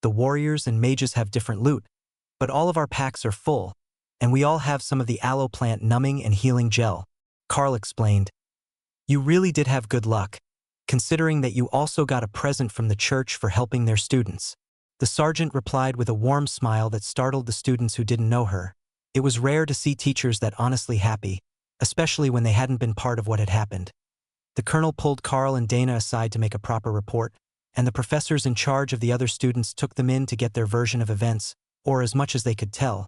The warriors and mages have different loot, but all of our packs are full, and we all have some of the aloe plant numbing and healing gel. Carl explained. You really did have good luck, considering that you also got a present from the church for helping their students. The sergeant replied with a warm smile that startled the students who didn't know her. It was rare to see teachers that honestly happy, especially when they hadn't been part of what had happened. The colonel pulled Carl and Dana aside to make a proper report, and the professors in charge of the other students took them in to get their version of events, or as much as they could tell.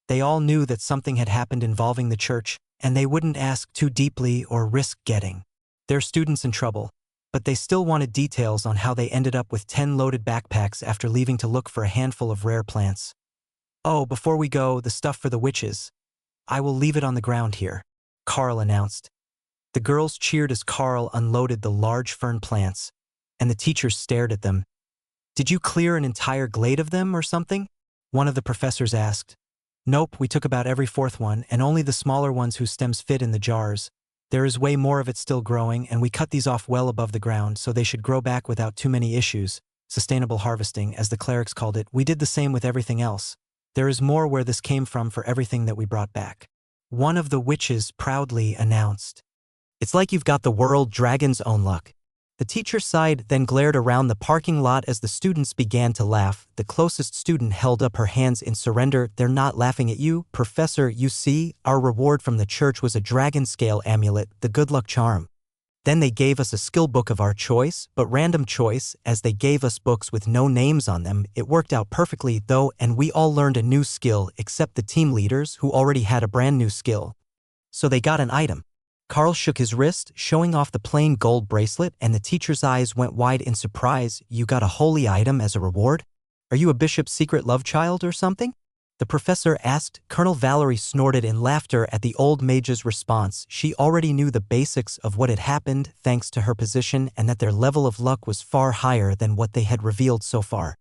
They all knew that something had happened involving the church, and they wouldn't ask too deeply or risk getting their students in trouble, but they still wanted details on how they ended up with 10 loaded backpacks after leaving to look for a handful of rare plants. Oh, before we go, the stuff for the witches. I will leave it on the ground here, Carl announced. The girls cheered as Carl unloaded the large fern plants, and the teachers stared at them. Did you clear an entire glade of them or something? One of the professors asked. Nope, we took about every fourth one, and only the smaller ones whose stems fit in the jars. There is way more of it still growing, and we cut these off well above the ground, so they should grow back without too many issues. Sustainable harvesting, as the clerics called it. We did the same with everything else. There is more where this came from for everything that we brought back. One of the witches proudly announced. It's like you've got the world dragon's own luck. The teacher sighed, then glared around the parking lot as the students began to laugh. The closest student held up her hands in surrender. They're not laughing at you, Professor. You see, our reward from the church was a dragon scale amulet, the good luck charm. Then they gave us a skill book of our choice, but random choice, as they gave us books with no names on them. It worked out perfectly, though, and we all learned a new skill, except the team leaders, who already had a brand new skill. So they got an item. Carl shook his wrist, showing off the plain gold bracelet, and the teacher's eyes went wide in surprise. You got a holy item as a reward? Are you a bishop's secret love child or something? The professor asked. Colonel Valerie snorted in laughter at the old mage's response. She already knew the basics of what had happened thanks to her position, and that their level of luck was far higher than what they had revealed so far.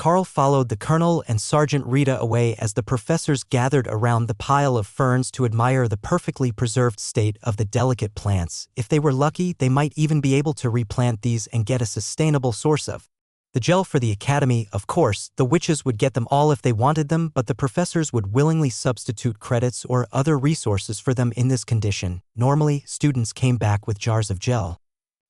Carl followed the colonel and Sergeant Rita away as the professors gathered around the pile of ferns to admire the perfectly preserved state of the delicate plants. If they were lucky, they might even be able to replant these and get a sustainable source of the gel for the academy. Of course, the witches would get them all if they wanted them, but the professors would willingly substitute credits or other resources for them in this condition. Normally, students came back with jars of gel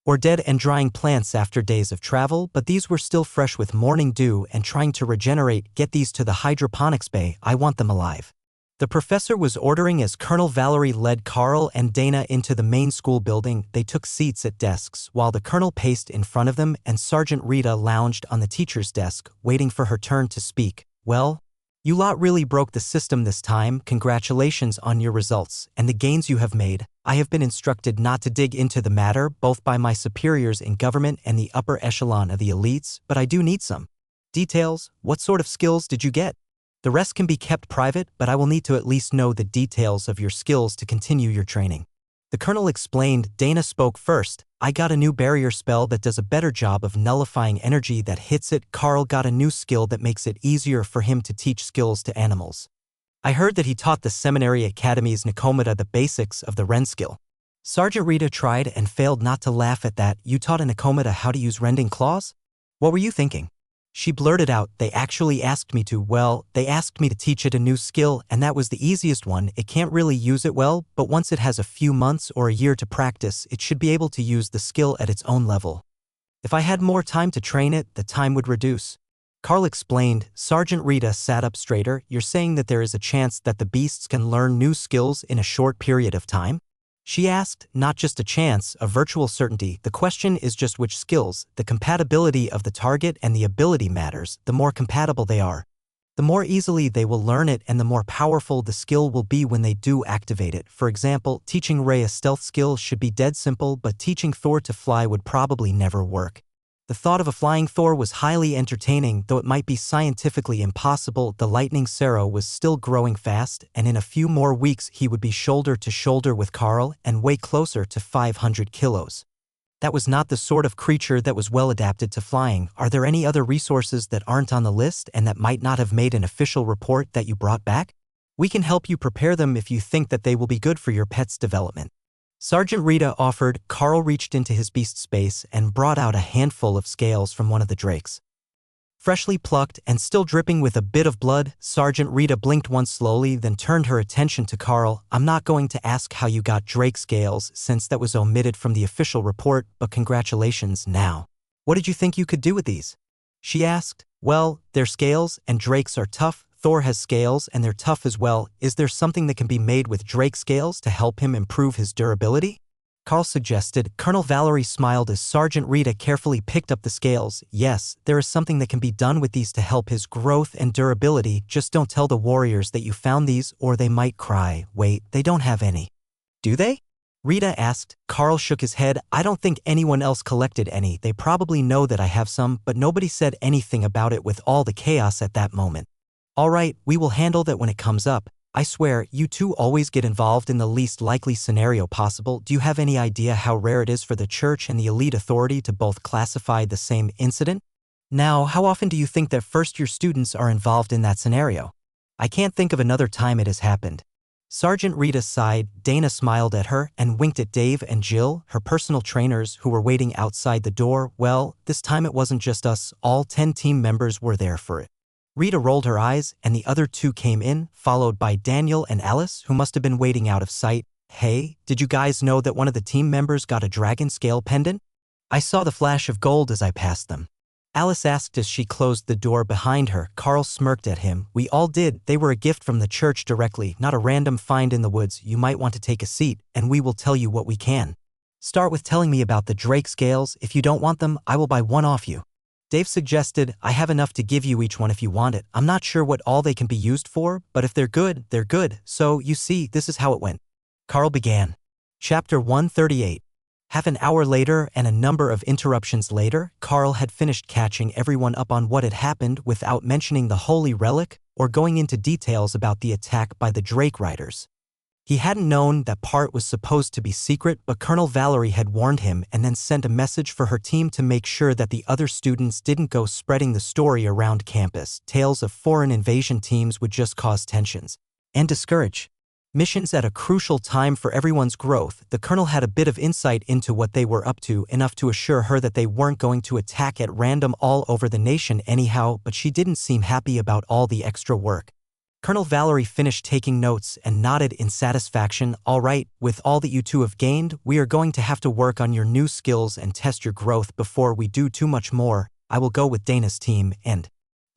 or dead and drying plants after days of travel, but these were still fresh with morning dew and trying to regenerate. Get these to the hydroponics bay. I want them alive. The professor was ordering as Colonel Valerie led Carl and Dana into the main school building. They took seats at desks while the colonel paced in front of them and Sergeant Rita lounged on the teacher's desk, waiting for her turn to speak. Well, you lot really broke the system this time. Congratulations on your results and the gains you have made. I have been instructed not to dig into the matter, both by my superiors in government and the upper echelon of the elites, but I do need some details. What sort of skills did you get? The rest can be kept private, but I will need to at least know the details of your skills to continue your training. The colonel explained. Dana spoke first. I got a new barrier spell that does a better job of nullifying energy that hits it. Carl got a new skill that makes it easier for him to teach skills to animals. I heard that he taught the Seminary Academy's Nikomata the basics of the Ren skill. Sergeant Rita tried and failed not to laugh at that. You taught a Nikomata how to use rending claws? What were you thinking? She blurted out, they actually asked me to. Well, they asked me to teach it a new skill, and that was the easiest one. It can't really use it well, but once it has a few months or a year to practice, it should be able to use the skill at its own level. If I had more time to train it, the time would reduce. Carl explained. Sergeant Rita sat up straighter. You're saying that there is a chance that the beasts can learn new skills in a short period of time? She asked. Not just a chance, a virtual certainty. The question is just which skills. The compatibility of the target and the ability matters. The more compatible they are, the more easily they will learn it and the more powerful the skill will be when they do activate it. For example, teaching Ray a stealth skill should be dead simple, but teaching Thor to fly would probably never work. The thought of a flying Thor was highly entertaining, though it might be scientifically impossible. The lightning Sero was still growing fast, and in a few more weeks he would be shoulder to shoulder with Carl and weigh closer to 500 kilos. That was not the sort of creature that was well adapted to flying. Are there any other resources that aren't on the list and that might not have made an official report that you brought back? We can help you prepare them if you think that they will be good for your pet's development. Sergeant Rita offered. Carl reached into his beast space and brought out a handful of scales from one of the drakes. Freshly plucked and still dripping with a bit of blood, Sergeant Rita blinked once slowly, then turned her attention to Carl. I'm not going to ask how you got drake scales since that was omitted from the official report, but congratulations now. What did you think you could do with these? She asked. Well, they're scales and drakes are tough. Thor has scales and they're tough as well. Is there something that can be made with drake scales to help him improve his durability? Carl suggested. Colonel Valerie smiled as Sergeant Rita carefully picked up the scales. Yes, there is something that can be done with these to help his growth and durability. Just don't tell the warriors that you found these or they might cry. Wait, they don't have any, do they? Rita asked. Carl shook his head. I don't think anyone else collected any. They probably know that I have some, but nobody said anything about it with all the chaos at that moment. All right, we will handle that when it comes up. I swear, you two always get involved in the least likely scenario possible. Do you have any idea how rare it is for the church and the elite authority to both classify the same incident? Now, how often do you think that first-year students are involved in that scenario? I can't think of another time it has happened. Sergeant Rita sighed. Dana smiled at her and winked at Dave and Jill, her personal trainers, who were waiting outside the door. Well, this time it wasn't just us. All 10 team members were there for it. Rita rolled her eyes, and the other two came in, followed by Daniel and Alice, who must have been waiting out of sight. Hey, did you guys know that one of the team members got a dragon scale pendant? I saw the flash of gold as I passed them. Alice asked as she closed the door behind her. Carl smirked at him. We all did. They were a gift from the church directly, not a random find in the woods. You might want to take a seat, and we will tell you what we can. Start with telling me about the drake scales. If you don't want them, I will buy one off you. Dave suggested. I have enough to give you each one if you want it. I'm not sure what all they can be used for, but if they're good, they're good. So, you see, this is how it went. Carl began. Chapter 138. Half an hour later and a number of interruptions later, Carl had finished catching everyone up on what had happened without mentioning the holy relic or going into details about the attack by the Drake Riders. He hadn't known that part was supposed to be secret, but Colonel Valerie had warned him and then sent a message for her team to make sure that the other students didn't go spreading the story around campus. Tales of foreign invasion teams would just cause tensions and discourage missions at a crucial time for everyone's growth. The colonel had a bit of insight into what they were up to, enough to assure her that they weren't going to attack at random all over the nation anyhow, but she didn't seem happy about all the extra work. Colonel Valerie finished taking notes and nodded in satisfaction. All right, with all that you two have gained, we are going to have to work on your new skills and test your growth before we do too much more. I will go with Dana's team and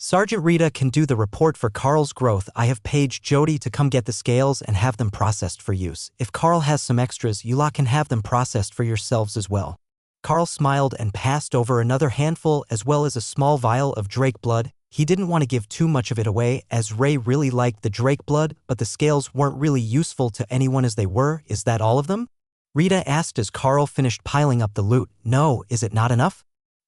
Sergeant Rita can do the report for Carl's growth. I have paged Jody to come get the scales and have them processed for use. If Carl has some extras, you lot can have them processed for yourselves as well. Carl smiled and passed over another handful as well as a small vial of Drake blood. He didn't want to give too much of it away as Ray really liked the Drake blood, but the scales weren't really useful to anyone as they were. Is that all of them? Rita asked as Carl finished piling up the loot. No, is it not enough?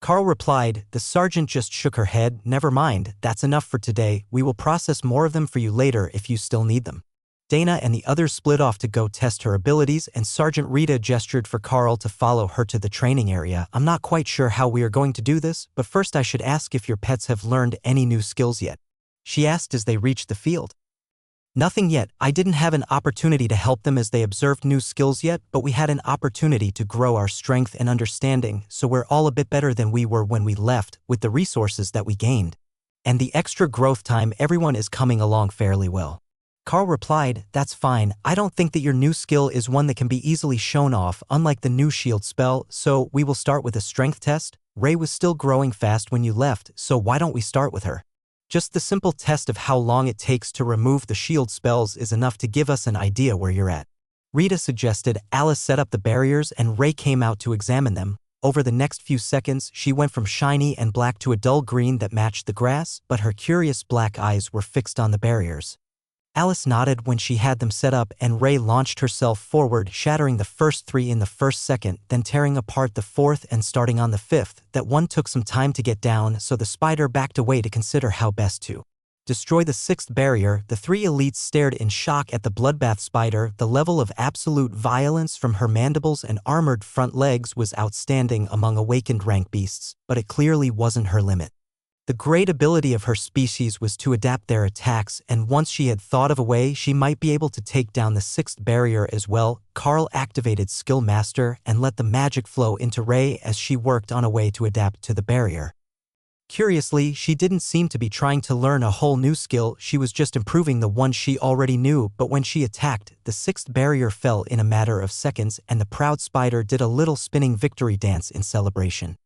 Carl replied. The sergeant just shook her head. Never mind, that's enough for today. We will process more of them for you later if you still need them. Dana and the others split off to go test her abilities, and Sergeant Rita gestured for Carl to follow her to the training area. I'm not quite sure how we are going to do this, but first I should ask if your pets have learned any new skills yet. She asked as they reached the field. Nothing yet. I didn't have an opportunity to help them as they observed new skills yet, but we had an opportunity to grow our strength and understanding, so we're all a bit better than we were when we left, with the resources that we gained. And the extra growth time, everyone is coming along fairly well. Carl replied, that's fine. I don't think that your new skill is one that can be easily shown off, unlike the new shield spell, so we will start with a strength test. Ray was still growing fast when you left, so why don't we start with her? Just the simple test of how long it takes to remove the shield spells is enough to give us an idea where you're at. Rita suggested. Alice set up the barriers and Ray came out to examine them. Over the next few seconds, she went from shiny and black to a dull green that matched the grass, but her curious black eyes were fixed on the barriers. Alice nodded when she had them set up, and Ray launched herself forward, shattering the first 3 in the first second, then tearing apart the 4th and starting on the 5th. That one took some time to get down, so the spider backed away to consider how best to destroy the 6th barrier. The 3 elites stared in shock at the bloodbath spider. The level of absolute violence from her mandibles and armored front legs was outstanding among awakened rank beasts, but it clearly wasn't her limit. The great ability of her species was to adapt their attacks, and once she had thought of a way, she might be able to take down the 6th barrier as well. Carl activated Skill Master and let the magic flow into Ray as she worked on a way to adapt to the barrier. Curiously, she didn't seem to be trying to learn a whole new skill, she was just improving the one she already knew, but when she attacked, the 6th barrier fell in a matter of seconds and the proud spider did a little spinning victory dance in celebration.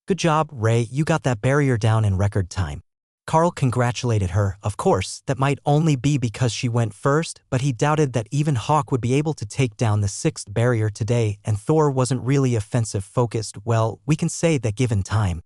Good job, Ray, you got that barrier down in record time. Carl congratulated her. Of course, that might only be because she went first, but he doubted that even Hawk would be able to take down the 6th barrier today, and Thor wasn't really offensive focused. Well, we can say that given time.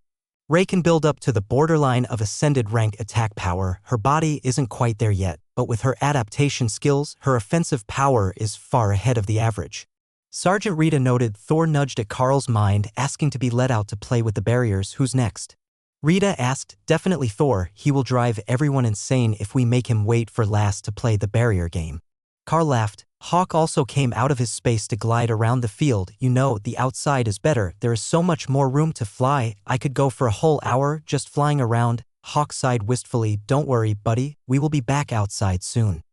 Ray can build up to the borderline of ascended rank attack power. Her body isn't quite there yet, but with her adaptation skills, her offensive power is far ahead of the average. Sergeant Rita noted. Thor nudged at Carl's mind, asking to be let out to play with the barriers. Who's next? Rita asked. Definitely Thor. He will drive everyone insane if we make him wait for last to play the barrier game. Carl laughed. Hawk also came out of his space to glide around the field. You know, the outside is better. There is so much more room to fly. I could go for a whole hour just flying around. Hawk sighed wistfully. Don't worry, buddy. We will be back outside soon.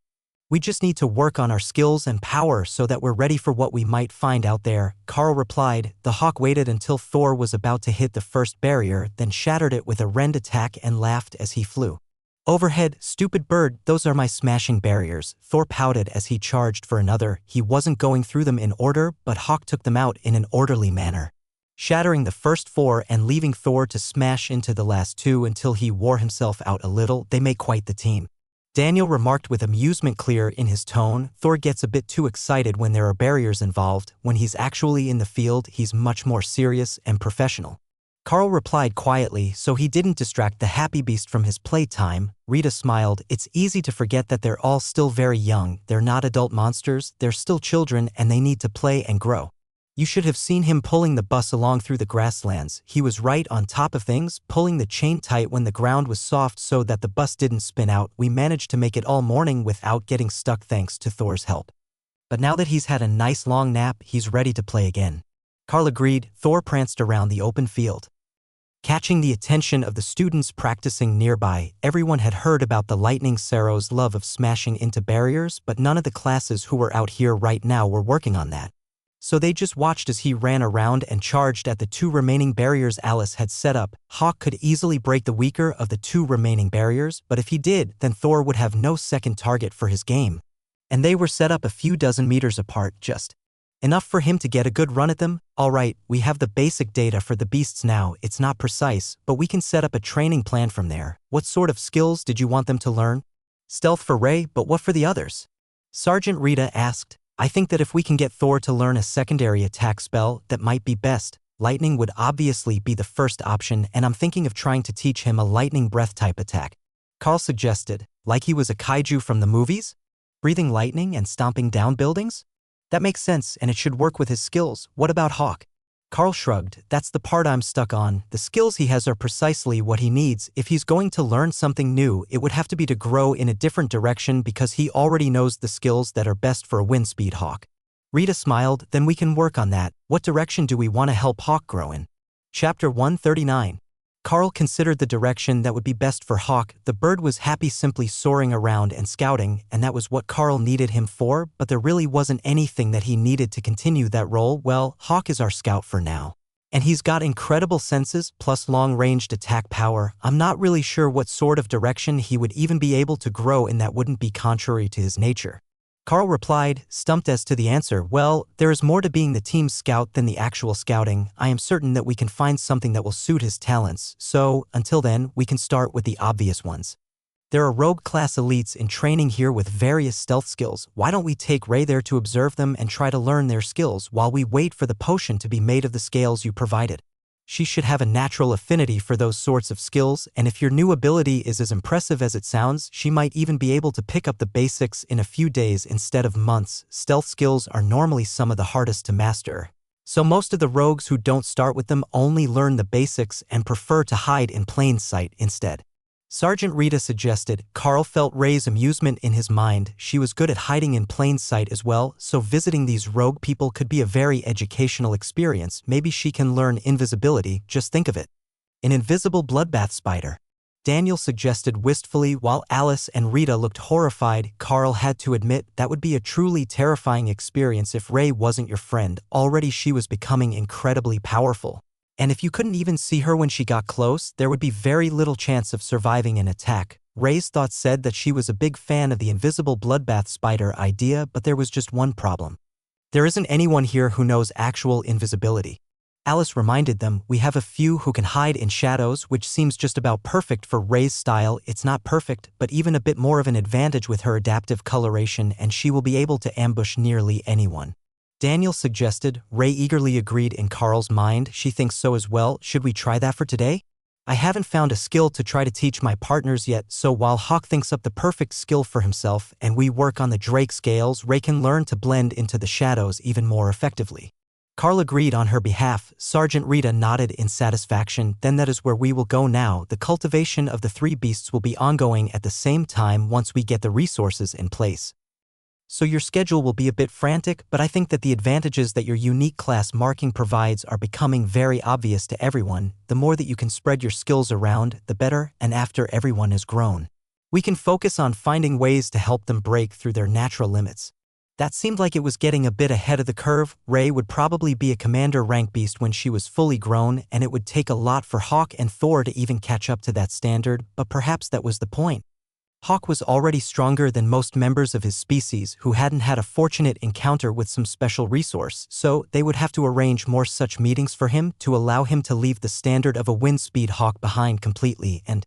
We just need to work on our skills and power so that we're ready for what we might find out there, Carl replied. The Hawk waited until Thor was about to hit the first barrier, then shattered it with a rend attack and laughed as he flew. Overhead, stupid bird, those are my smashing barriers, Thor pouted as he charged for another. He wasn't going through them in order, but Hawk took them out in an orderly manner, shattering the first 4 and leaving Thor to smash into the last 2 until he wore himself out a little. They make quite the team, Daniel remarked with amusement clear in his tone. Thor gets a bit too excited when there are barriers involved. When he's actually in the field, he's much more serious and professional. Carl replied quietly, so he didn't distract the happy beast from his playtime. Rita smiled. It's easy to forget that they're all still very young. They're not adult monsters, they're still children and they need to play and grow. You should have seen him pulling the bus along through the grasslands. He was right on top of things, pulling the chain tight when the ground was soft so that the bus didn't spin out. We managed to make it all morning without getting stuck thanks to Thor's help. But now that he's had a nice long nap, he's ready to play again. Carl agreed. Thor pranced around the open field, catching the attention of the students practicing nearby. Everyone had heard about the Lightning Sarrow's love of smashing into barriers, but none of the classes who were out here right now were working on that. So they just watched as he ran around and charged at the 2 remaining barriers Alice had set up. Hawk could easily break the weaker of the 2 remaining barriers, but if he did, then Thor would have no second target for his game. And they were set up a few dozen meters apart, just Enough for him to get a good run at them? Alright, we have the basic data for the beasts now. It's not precise, but we can set up a training plan from there. What sort of skills did you want them to learn? Stealth for Ray, but what for the others? Sergeant Rita asked. I think that if we can get Thor to learn a secondary attack spell, that might be best. Lightning would obviously be the first option, and I'm thinking of trying to teach him a lightning breath type attack. Carl suggested, like he was a kaiju from the movies? Breathing lightning and stomping down buildings? That makes sense, and it should work with his skills. What about Hawk? Carl shrugged. That's the part I'm stuck on. The skills he has are precisely what he needs. If he's going to learn something new, it would have to be to grow in a different direction because he already knows the skills that are best for a wind speed Hawk. Rita smiled. Then we can work on that. What direction do we want to help Hawk grow in? Chapter 139. Carl considered the direction that would be best for Hawk. The bird was happy simply soaring around and scouting, and that was what Carl needed him for, but there really wasn't anything that he needed to continue that role. Well, Hawk is our scout for now. And he's got incredible senses plus long-ranged attack power. I'm not really sure what sort of direction he would even be able to grow in that wouldn't be contrary to his nature. Carl replied, stumped as to the answer. Well, there is more to being the team's scout than the actual scouting. I am certain that we can find something that will suit his talents, so, until then, we can start with the obvious ones. There are rogue-class elites in training here with various stealth skills. Why don't we take Ray there to observe them and try to learn their skills while we wait for the potion to be made of the scales you provided? She should have a natural affinity for those sorts of skills, and if your new ability is as impressive as it sounds, she might even be able to pick up the basics in a few days instead of months. Stealth skills are normally some of the hardest to master. So most of the rogues who don't start with them only learn the basics and prefer to hide in plain sight instead. Sergeant Rita suggested. Carl felt Ray's amusement in his mind. She was good at hiding in plain sight as well, so visiting these rogue people could be a very educational experience. Maybe she can learn invisibility, just think of it. An invisible bloodbath spider. Daniel suggested wistfully while Alice and Rita looked horrified. Carl had to admit that would be a truly terrifying experience if Ray wasn't your friend. Already she was becoming incredibly powerful. And if you couldn't even see her when she got close, there would be very little chance of surviving an attack. Ray's thoughts said that she was a big fan of the invisible bloodbath spider idea, but there was just one problem. There isn't anyone here who knows actual invisibility. Alice reminded them, we have a few who can hide in shadows, which seems just about perfect for Ray's style. It's not perfect, but even a bit more of an advantage with her adaptive coloration, and she will be able to ambush nearly anyone. Daniel suggested. Ray eagerly agreed in Carl's mind. She thinks so as well. Should we try that for today? I haven't found a skill to try to teach my partners yet, so while Hawk thinks up the perfect skill for himself and we work on the Drake scales, Ray can learn to blend into the shadows even more effectively. Carl agreed on her behalf. Sergeant Rita nodded in satisfaction. Then that is where we will go now. The cultivation of the three beasts will be ongoing at the same time once we get the resources in place. So your schedule will be a bit frantic, but I think that the advantages that your unique class marking provides are becoming very obvious to everyone. The more that you can spread your skills around, the better, and after everyone has grown, we can focus on finding ways to help them break through their natural limits. That seemed like it was getting a bit ahead of the curve. Ray would probably be a commander rank beast when she was fully grown, and it would take a lot for Hawk and Thor to even catch up to that standard, but perhaps that was the point. Hawk was already stronger than most members of his species who hadn't had a fortunate encounter with some special resource, so they would have to arrange more such meetings for him to allow him to leave the standard of a wind speed Hawk behind completely. And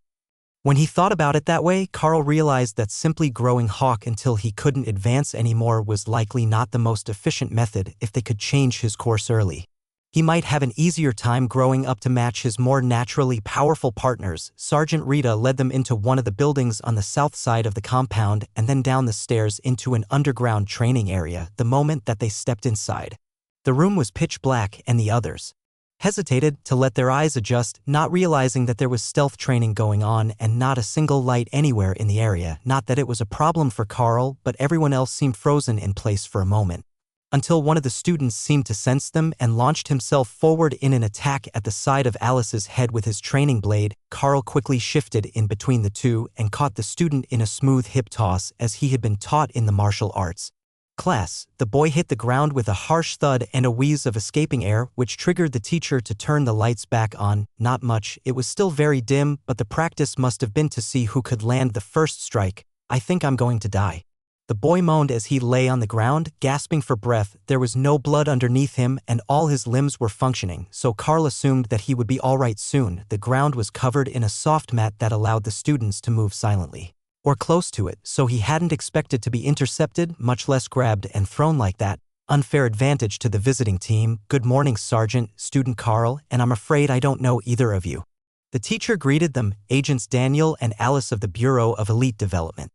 when he thought about it that way, Carl realized that simply growing Hawk until he couldn't advance anymore was likely not the most efficient method if they could change his course early. He might have an easier time growing up to match his more naturally powerful partners. Sergeant Rita led them into one of the buildings on the south side of the compound and then down the stairs into an underground training area. The moment that they stepped inside, the room was pitch black, and the others hesitated to let their eyes adjust, not realizing that there was stealth training going on and not a single light anywhere in the area. Not that it was a problem for Carl, but everyone else seemed frozen in place for a moment, until one of the students seemed to sense them and launched himself forward in an attack at the side of Alice's head with his training blade. Carl quickly shifted in between the two and caught the student in a smooth hip toss as he had been taught in the martial arts class. The boy hit the ground with a harsh thud and a wheeze of escaping air, which triggered the teacher to turn the lights back on. Not much, it was still very dim, but the practice must have been to see who could land the first strike. I think I'm going to die. The boy moaned as he lay on the ground, gasping for breath. There was no blood underneath him and all his limbs were functioning, so Carl assumed that he would be all right soon. The ground was covered in a soft mat that allowed the students to move silently, or close to it, so he hadn't expected to be intercepted, much less grabbed and thrown like that. Unfair advantage to the visiting team. Good morning, Sergeant, Student Carl, and I'm afraid I don't know either of you. The teacher greeted them, Agents Daniel and Alice of the Bureau of Elite Development.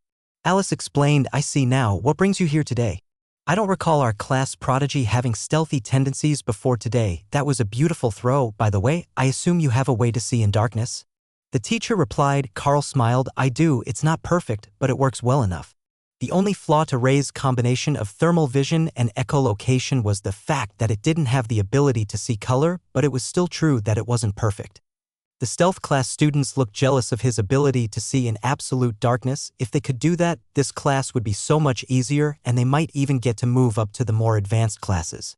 Alice explained, I see now. What brings you here today? I don't recall our class prodigy having stealthy tendencies before today. That was a beautiful throw, by the way. I assume you have a way to see in darkness? The teacher replied. Carl smiled. I do. It's not perfect, but it works well enough. The only flaw to Ray's combination of thermal vision and echolocation was the fact that it didn't have the ability to see color, but it was still true that it wasn't perfect. The stealth class students looked jealous of his ability to see in absolute darkness. If they could do that, this class would be so much easier, and they might even get to move up to the more advanced classes.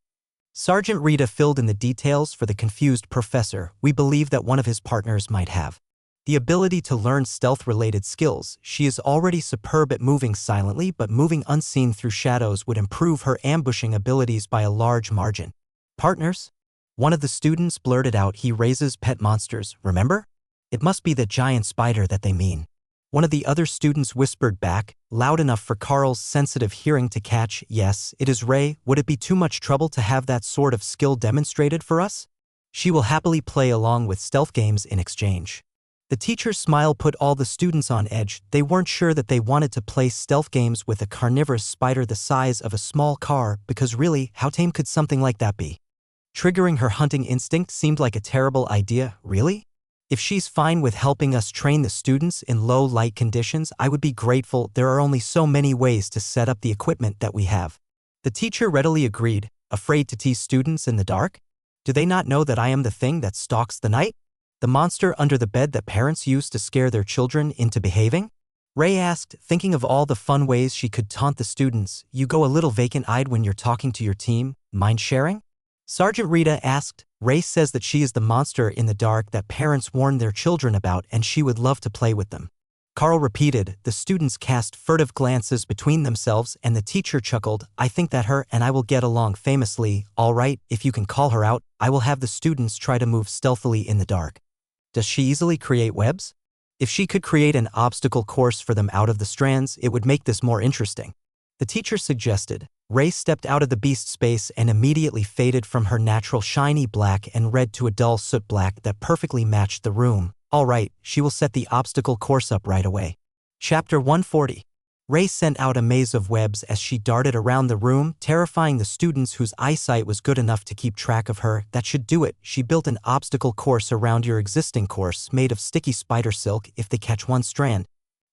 Sergeant Rita filled in the details for the confused professor. We believe that one of his partners might have the ability to learn stealth-related skills. She is already superb at moving silently, but moving unseen through shadows would improve her ambushing abilities by a large margin. Partners? One of the students blurted out. He raises pet monsters, remember? It must be the giant spider that they mean. One of the other students whispered back, loud enough for Carl's sensitive hearing to catch. Yes, it is Ray. Would it be too much trouble to have that sort of skill demonstrated for us? She will happily play along with stealth games in exchange. The teacher's smile put all the students on edge. They weren't sure that they wanted to play stealth games with a carnivorous spider the size of a small car, because really, how tame could something like that be? Triggering her hunting instinct seemed like a terrible idea. Really? If she's fine with helping us train the students in low light conditions, I would be grateful. There are only so many ways to set up the equipment that we have. The teacher readily agreed. Afraid to tease students in the dark? Do they not know that I am the thing that stalks the night? The monster under the bed that parents use to scare their children into behaving? Ray asked, thinking of all the fun ways she could taunt the students. You go a little vacant-eyed when you're talking to your team. Mind sharing? Sergeant Rita asked. Ray says that she is the monster in the dark that parents warn their children about, and she would love to play with them. Carl repeated. The students cast furtive glances between themselves, and the teacher chuckled. I think that her and I will get along famously. All right, if you can call her out, I will have the students try to move stealthily in the dark. Does she easily create webs? If she could create an obstacle course for them out of the strands, it would make this more interesting. The teacher suggested. Ray stepped out of the beast space and immediately faded from her natural shiny black and red to a dull soot black that perfectly matched the room. All right, she will set the obstacle course up right away. Chapter 140. Ray sent out a maze of webs as she darted around the room, terrifying the students whose eyesight was good enough to keep track of her. That should do it. She built an obstacle course around your existing course made of sticky spider silk. If they catch one strand,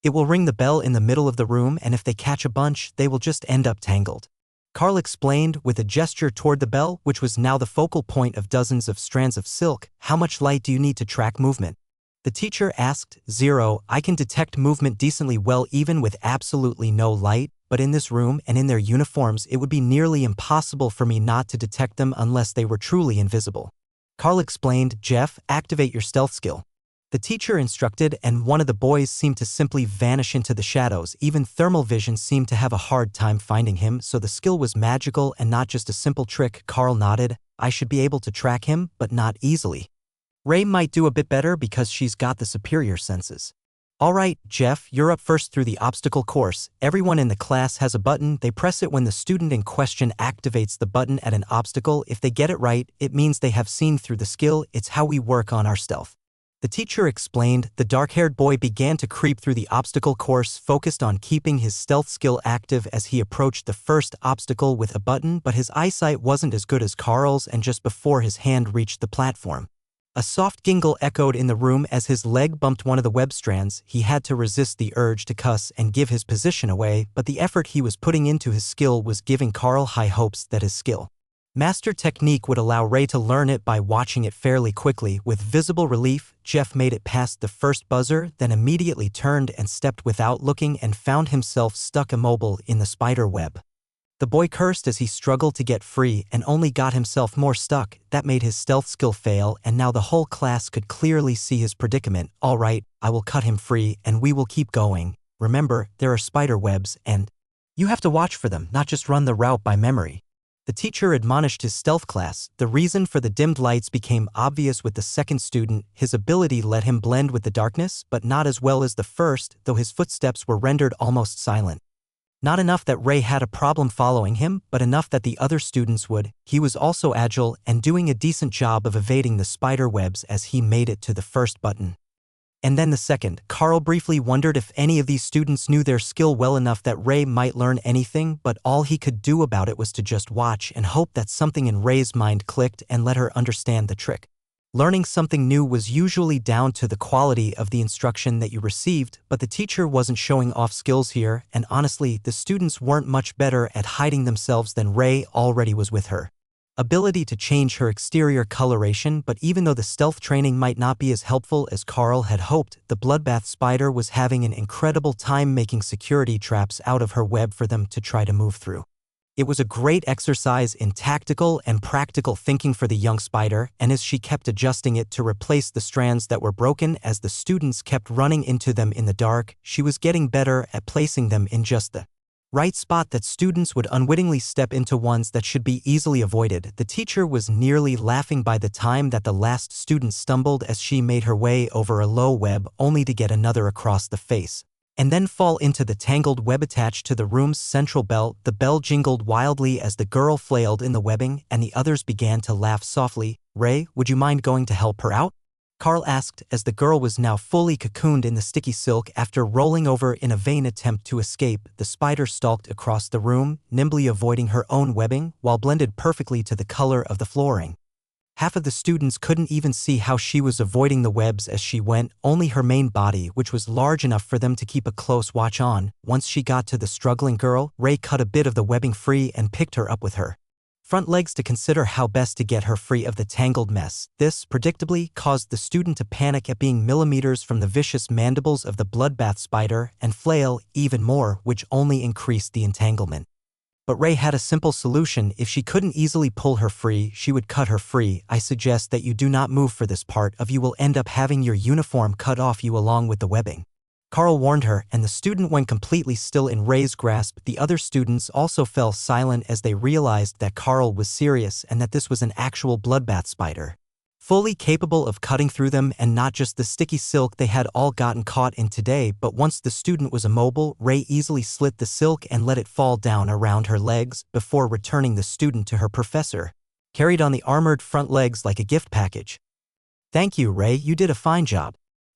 it will ring the bell in the middle of the room, and if they catch a bunch, they will just end up tangled. Carl explained with a gesture toward the bell, which was now the focal point of dozens of strands of silk. How much light do you need to track movement? The teacher asked. 0. I can detect movement decently well even with absolutely no light, but in this room and in their uniforms it would be nearly impossible for me not to detect them unless they were truly invisible. Carl explained. Jeff, activate your stealth skill. The teacher instructed, and one of the boys seemed to simply vanish into the shadows. Even thermal vision seemed to have a hard time finding him, so the skill was magical and not just a simple trick. Carl nodded. I should be able to track him, but not easily. Ray might do a bit better because she's got the superior senses. All right, Jeff, you're up first through the obstacle course. Everyone in the class has a button. They press it when the student in question activates the button at an obstacle. If they get it right, it means they have seen through the skill. It's how we work on our stealth. The teacher explained. The dark-haired boy began to creep through the obstacle course, focused on keeping his stealth skill active as he approached the first obstacle with a button, but his eyesight wasn't as good as Carl's, and just before his hand reached the platform, a soft gingle echoed in the room as his leg bumped one of the web strands. He had to resist the urge to cuss and give his position away, but the effort he was putting into his skill was giving Carl high hopes that his skill master technique would allow Ray to learn it by watching it fairly quickly. With visible relief, Jeff made it past the first buzzer, then immediately turned and stepped without looking and found himself stuck immobile in the spider web. The boy cursed as he struggled to get free and only got himself more stuck. That made his stealth skill fail, and now the whole class could clearly see his predicament. All right, I will cut him free and we will keep going. Remember, there are spider webs and You have to watch for them, not just run the route by memory. The teacher admonished his stealth class. The reason for the dimmed lights became obvious with the second student. His ability let him blend with the darkness, but not as well as the first, though his footsteps were rendered almost silent. Not enough that Ray had a problem following him, but enough that the other students would. He was also agile and doing a decent job of evading the spider webs as he made it to the first button. And then the second. Carl briefly wondered if any of these students knew their skill well enough that Ray might learn anything, but all he could do about it was to just watch and hope that something in Ray's mind clicked and let her understand the trick. Learning something new was usually down to the quality of the instruction that you received, but the teacher wasn't showing off skills here, and honestly, the students weren't much better at hiding themselves than Ray already was with her ability to change her exterior coloration. But even though the stealth training might not be as helpful as Carl had hoped, the bloodbath spider was having an incredible time making security traps out of her web for them to try to move through. It was a great exercise in tactical and practical thinking for the young spider, and as she kept adjusting it to replace the strands that were broken as the students kept running into them in the dark, she was getting better at placing them in just the right spot that students would unwittingly step into ones that should be easily avoided. The teacher was nearly laughing by the time that the last student stumbled as she made her way over a low web only to get another across the face, and then fall into the tangled web attached to the room's central bell. The bell jingled wildly as the girl flailed in the webbing, and the others began to laugh softly. Ray, would you mind going to help her out? Carl asked as the girl was now fully cocooned in the sticky silk. After rolling over in a vain attempt to escape, the spider stalked across the room, nimbly avoiding her own webbing, while blended perfectly to the color of the flooring. Half of the students couldn't even see how she was avoiding the webs as she went, only her main body, which was large enough for them to keep a close watch on. Once she got to the struggling girl, Ray cut a bit of the webbing free and picked her up with her front legs to consider how best to get her free of the tangled mess. This, predictably, caused the student to panic at being millimeters from the vicious mandibles of the bloodbath spider and flail even more, which only increased the entanglement. But Ray had a simple solution. If she couldn't easily pull her free, she would cut her free. I suggest that you do not move, for this part of you will end up having your uniform cut off you along with the webbing. Carl warned her, and the student went completely still in Ray's grasp. The other students also fell silent as they realized that Carl was serious and that this was an actual bloodbath spider, fully capable of cutting through them, and not just the sticky silk they had all gotten caught in today. But once the student was immobile, Ray easily slit the silk and let it fall down around her legs before returning the student to her professor, carried on the armored front legs like a gift package. Thank you, Ray, you did a fine job.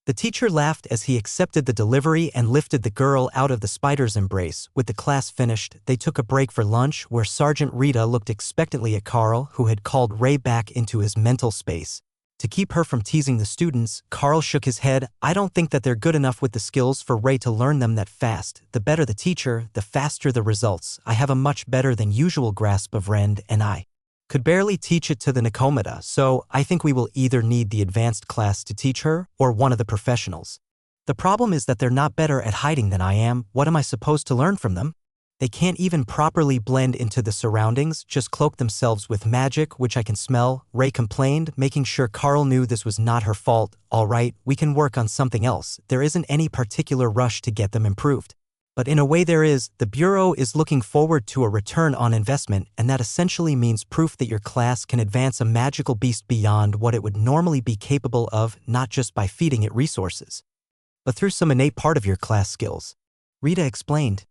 The teacher laughed as he accepted the delivery and lifted the girl out of the spider's embrace. With the class finished, they took a break for lunch, where Sergeant Rita looked expectantly at Carl, who had called Ray back into his mental space. To keep her from teasing the students, Carl shook his head. I don't think that they're good enough with the skills for Ray to learn them that fast. The better the teacher, the faster the results. I have a much better than usual grasp of Rend, and I could barely teach it to the Nikomata, so I think we will either need the advanced class to teach her, or one of the professionals. The problem is that they're not better at hiding than I am. What am I supposed to learn from them? They can't even properly blend into the surroundings, just cloak themselves with magic, which I can smell, Ray complained, making sure Carl knew this was not her fault. All right, we can work on something else. There isn't any particular rush to get them improved. But in a way there is. The Bureau is looking forward to a return on investment, and that essentially means proof that your class can advance a magical beast beyond what it would normally be capable of, not just by feeding it resources, but through some innate part of your class skills, Rita explained.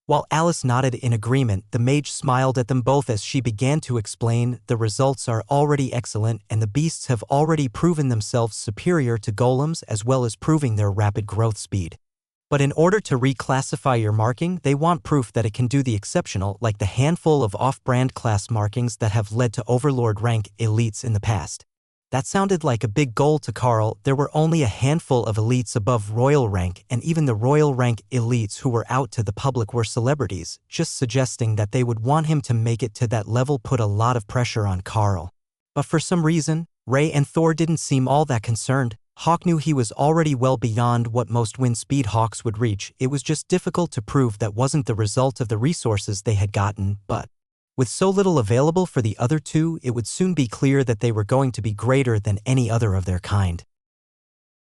While Alice nodded in agreement, the mage smiled at them both as she began to explain. The results are already excellent, and the beasts have already proven themselves superior to golems, as well as proving their rapid growth speed. But in order to reclassify your marking, they want proof that it can do the exceptional, like the handful of off-brand class markings that have led to Overlord rank elites in the past. That sounded like a big goal to Carl. There were only a handful of elites above royal rank, and even the royal rank elites who were out to the public were celebrities. Just suggesting that they would want him to make it to that level put a lot of pressure on Carl. But for some reason, Ray and Thor didn't seem all that concerned. Hawk knew he was already well beyond what most wind speed hawks would reach. It was just difficult to prove that wasn't the result of the resources they had gotten, but with so little available for the other two, it would soon be clear that they were going to be greater than any other of their kind.